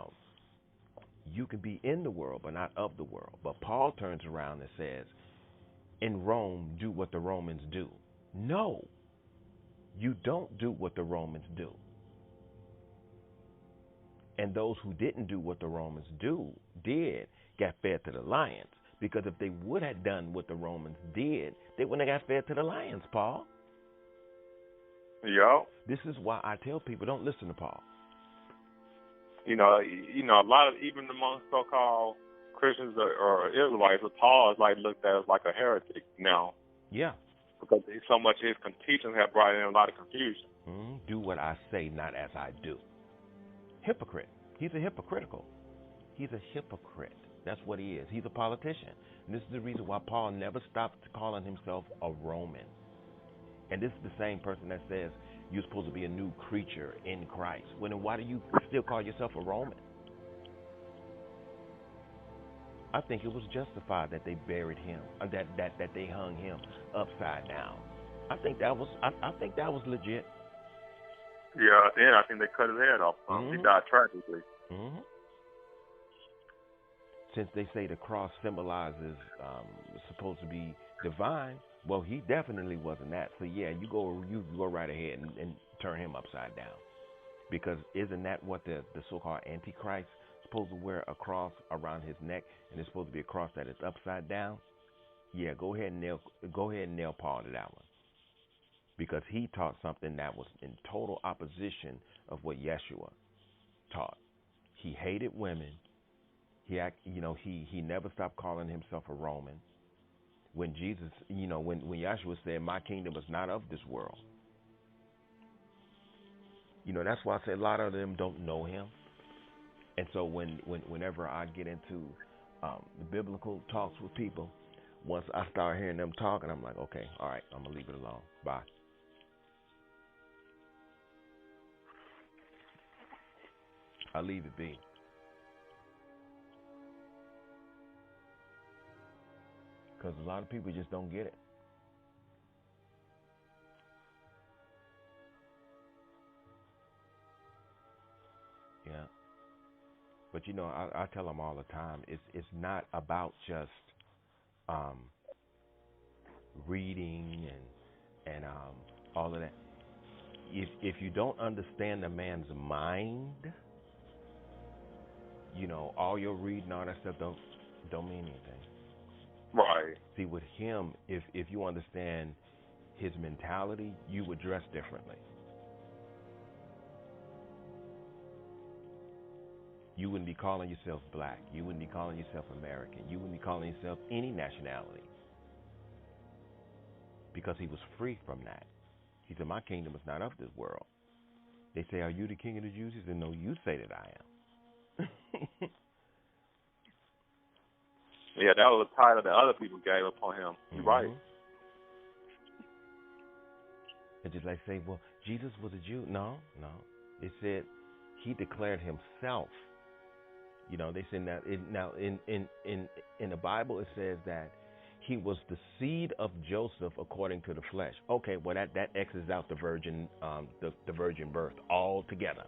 can be in the world but not of the world. But Paul turns around and says, in Rome, do what the Romans do. No, you don't do what the Romans do. And those who didn't do what the Romans did got fed to the lions. Because if they would have done what the Romans did, they wouldn't have got fed to the lions, Paul. Yeah. This is why I tell people, don't listen to Paul. A lot of, even among so-called Christians or Israelites, Paul is looked at as like a heretic now. Yeah. Because so much of his teachings have brought in a lot of confusion. Do what I say, not as I do. Hypocrite. He's a hypocrite. That's what he is. He's a politician. And this is the reason why Paul never stopped calling himself a Roman. And this is the same person that says you're supposed to be a new creature in Christ. Well, then why do you still call yourself a Roman? I think it was justified that they buried him, that they hung him upside down. I think that was legit. Yeah, at the end, I think they cut his head off. He died tragically. Mm-hmm. Since they say the cross symbolizes supposed to be divine, well, he definitely wasn't that. So yeah, you go right ahead and turn him upside down, because isn't that what the so-called Antichrist supposed to wear a cross around his neck, and it's supposed to be a cross that is upside down? Yeah, go ahead and nail Paul to that one, because he taught something that was in total opposition of what Yeshua taught. He hated women. He never stopped calling himself a Roman. When Jesus, when Yeshua said, "My kingdom is not of this world," that's why I say a lot of them don't know him. And so whenever I get into the biblical talks with people, once I start hearing them talking, I'm like, okay, all right, I'm gonna leave it alone. Bye. I'll leave it be. Because a lot of people just don't get it. Yeah. But I tell them all the time, it's not about just reading and all of that. If you don't understand a man's mind, all your reading, all that stuff don't mean anything. Right. See, with him, if you understand his mentality, you would dress differently. You wouldn't be calling yourself black. You wouldn't be calling yourself American. You wouldn't be calling yourself any nationality, because he was free from that. He said, "My kingdom is not of this world." They say, "Are you the king of the Jews?" He said, "No, you say that I am." Yeah, that was the title that other people gave upon him. You're right. And just like say, well, Jesus was a Jew. No. It said he declared himself. They say that in the Bible it says that he was the seed of Joseph according to the flesh. Okay, well that X's out the virgin birth altogether.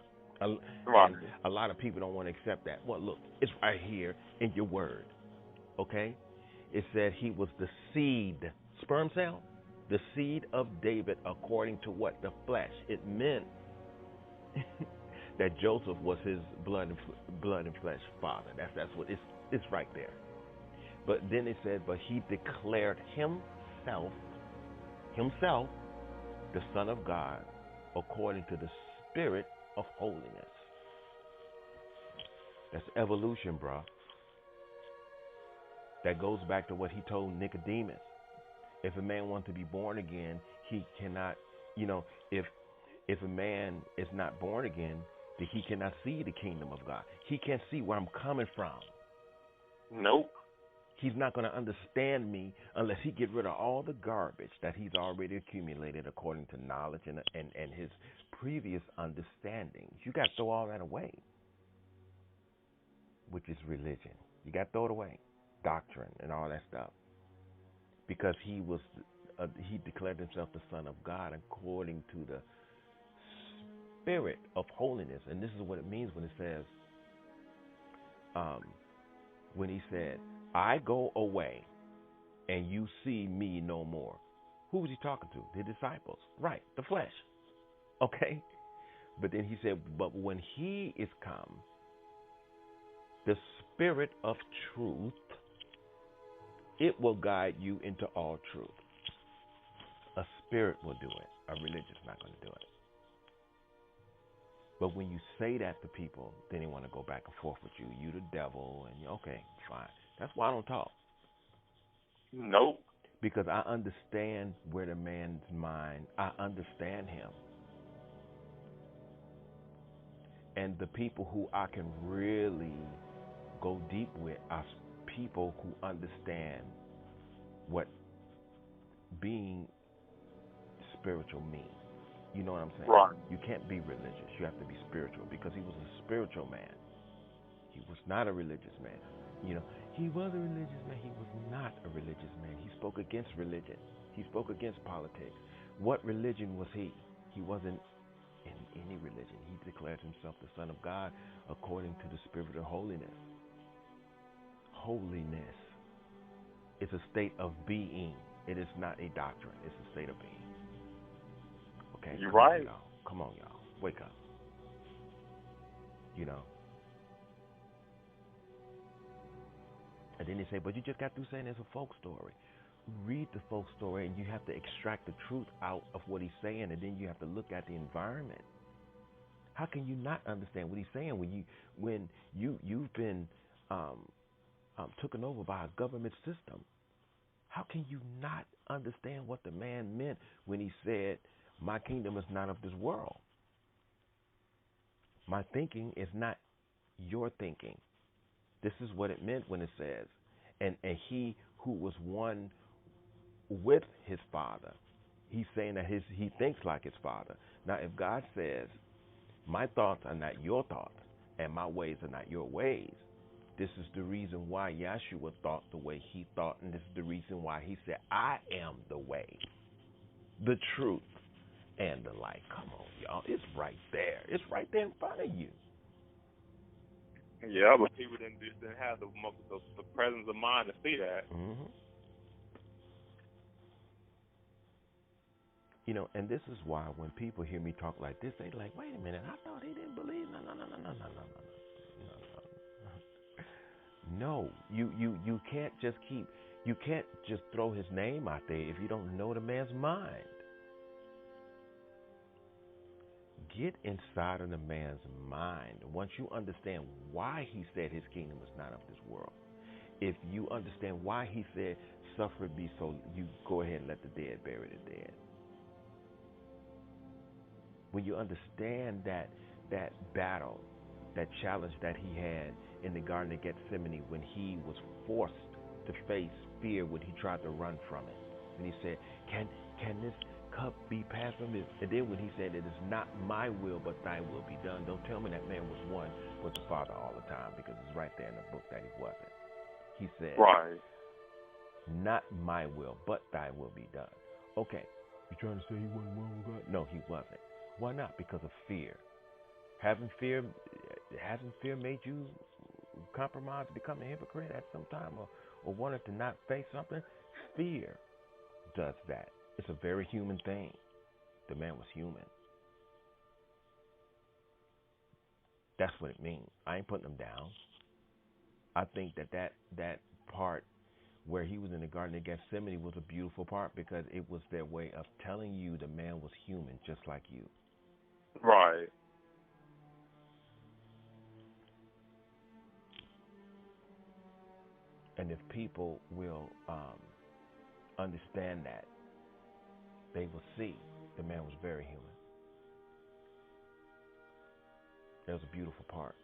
Right. And a lot of people don't want to accept that. Well, look, it's right here in your word. Okay, it said he was the seed, sperm cell, the seed of David according to what? The flesh. It meant that Joseph was his blood and flesh father. That's what it's right there. But then it said, but he declared himself, the Son of God, according to the Spirit of holiness. That's evolution, bro. That goes back to what he told Nicodemus. If a man wants to be born again, he cannot, if a man is not born again, then he cannot see the kingdom of God. He can't see where I'm coming from. Nope. He's not going to understand me unless he get rid of all the garbage that he's already accumulated according to knowledge and his previous understanding. You got to throw all that away, which is religion. You got to throw it away, doctrine and all that stuff, because he declared himself the Son of God according to the Spirit of holiness. And this is what it means when it says, when he said, "I go away and you see me no more." Who was he talking to? The disciples. Right, the flesh. Okay? But then he said, but when he is come, the Spirit of truth, it will guide you into all truth. A spirit will do it. A religion's not going to do it. But when you say that to people, then they want to go back and forth with you. You the devil, and okay, fine. That's why I don't talk. Nope. Because I understand where the man's mind, I understand him. And the people who I can really go deep with, people who understand what being spiritual means. You know what I'm saying? Right. You can't be religious. You have to be spiritual because he was a spiritual man. He was not a religious man. You know, he was a religious man. He was not a religious man. He spoke against religion. He spoke against politics. What religion was he? He wasn't in any religion. He declared himself the Son of God according to the Spirit of holiness. Holiness is a state of being. It is not a doctrine. It's a state of being. Okay? You're Come right. on, y'all. Come on, y'all. Wake up. You know? And then they say, but you just got through saying it's a folk story. Read the folk story and you have to extract the truth out of what he's saying, and then you have to look at the environment. How can you not understand what he's saying when you've been taken over by a government system? How can you not understand what the man meant when he said, my kingdom is not of this world? My thinking is not your thinking. This is what it meant when it says, and he who was one with his father, he's saying that he thinks like his father. Now, if God says, my thoughts are not your thoughts, and my ways are not your ways, this is the reason why Yeshua thought the way he thought, and this is the reason why he said, I am the way, the truth, and the light. Come on, y'all. It's right there. It's right there in front of you. Yeah, but people didn't have the presence of mind to see that. Mm-hmm. You know, and this is why when people hear me talk like this, they like, wait a minute, I thought he didn't believe. No, you can't just throw his name out there if you don't know the man's mind. Get inside of the man's mind. Once you understand why he said his kingdom is not of this world, if you understand why he said, suffer be so, you go ahead and let the dead bury the dead. When you understand that battle, that challenge that he had in the Garden of Gethsemane when he was forced to face fear when he tried to run from it. And he said, can this cup be passed from me? And then when he said, it is not my will, but thy will be done. Don't tell me that man was one with the Father all the time, because it's right there in the book that he wasn't. He said, right, not my will, but thy will be done. Okay, you trying to say he wasn't one with God? No, he wasn't. Why not? Because of fear. Hasn't fear made you compromise, become a hypocrite at some time, or wanted to not face something? Fear does that. It's a very human thing. The man was human. That's what it means. I ain't putting him down. I think that part where he was in the Garden of Gethsemane was a beautiful part, because it was their way of telling you the man was human just like you. Right. And if people will understand that, they will see the man was very human. That was a beautiful part.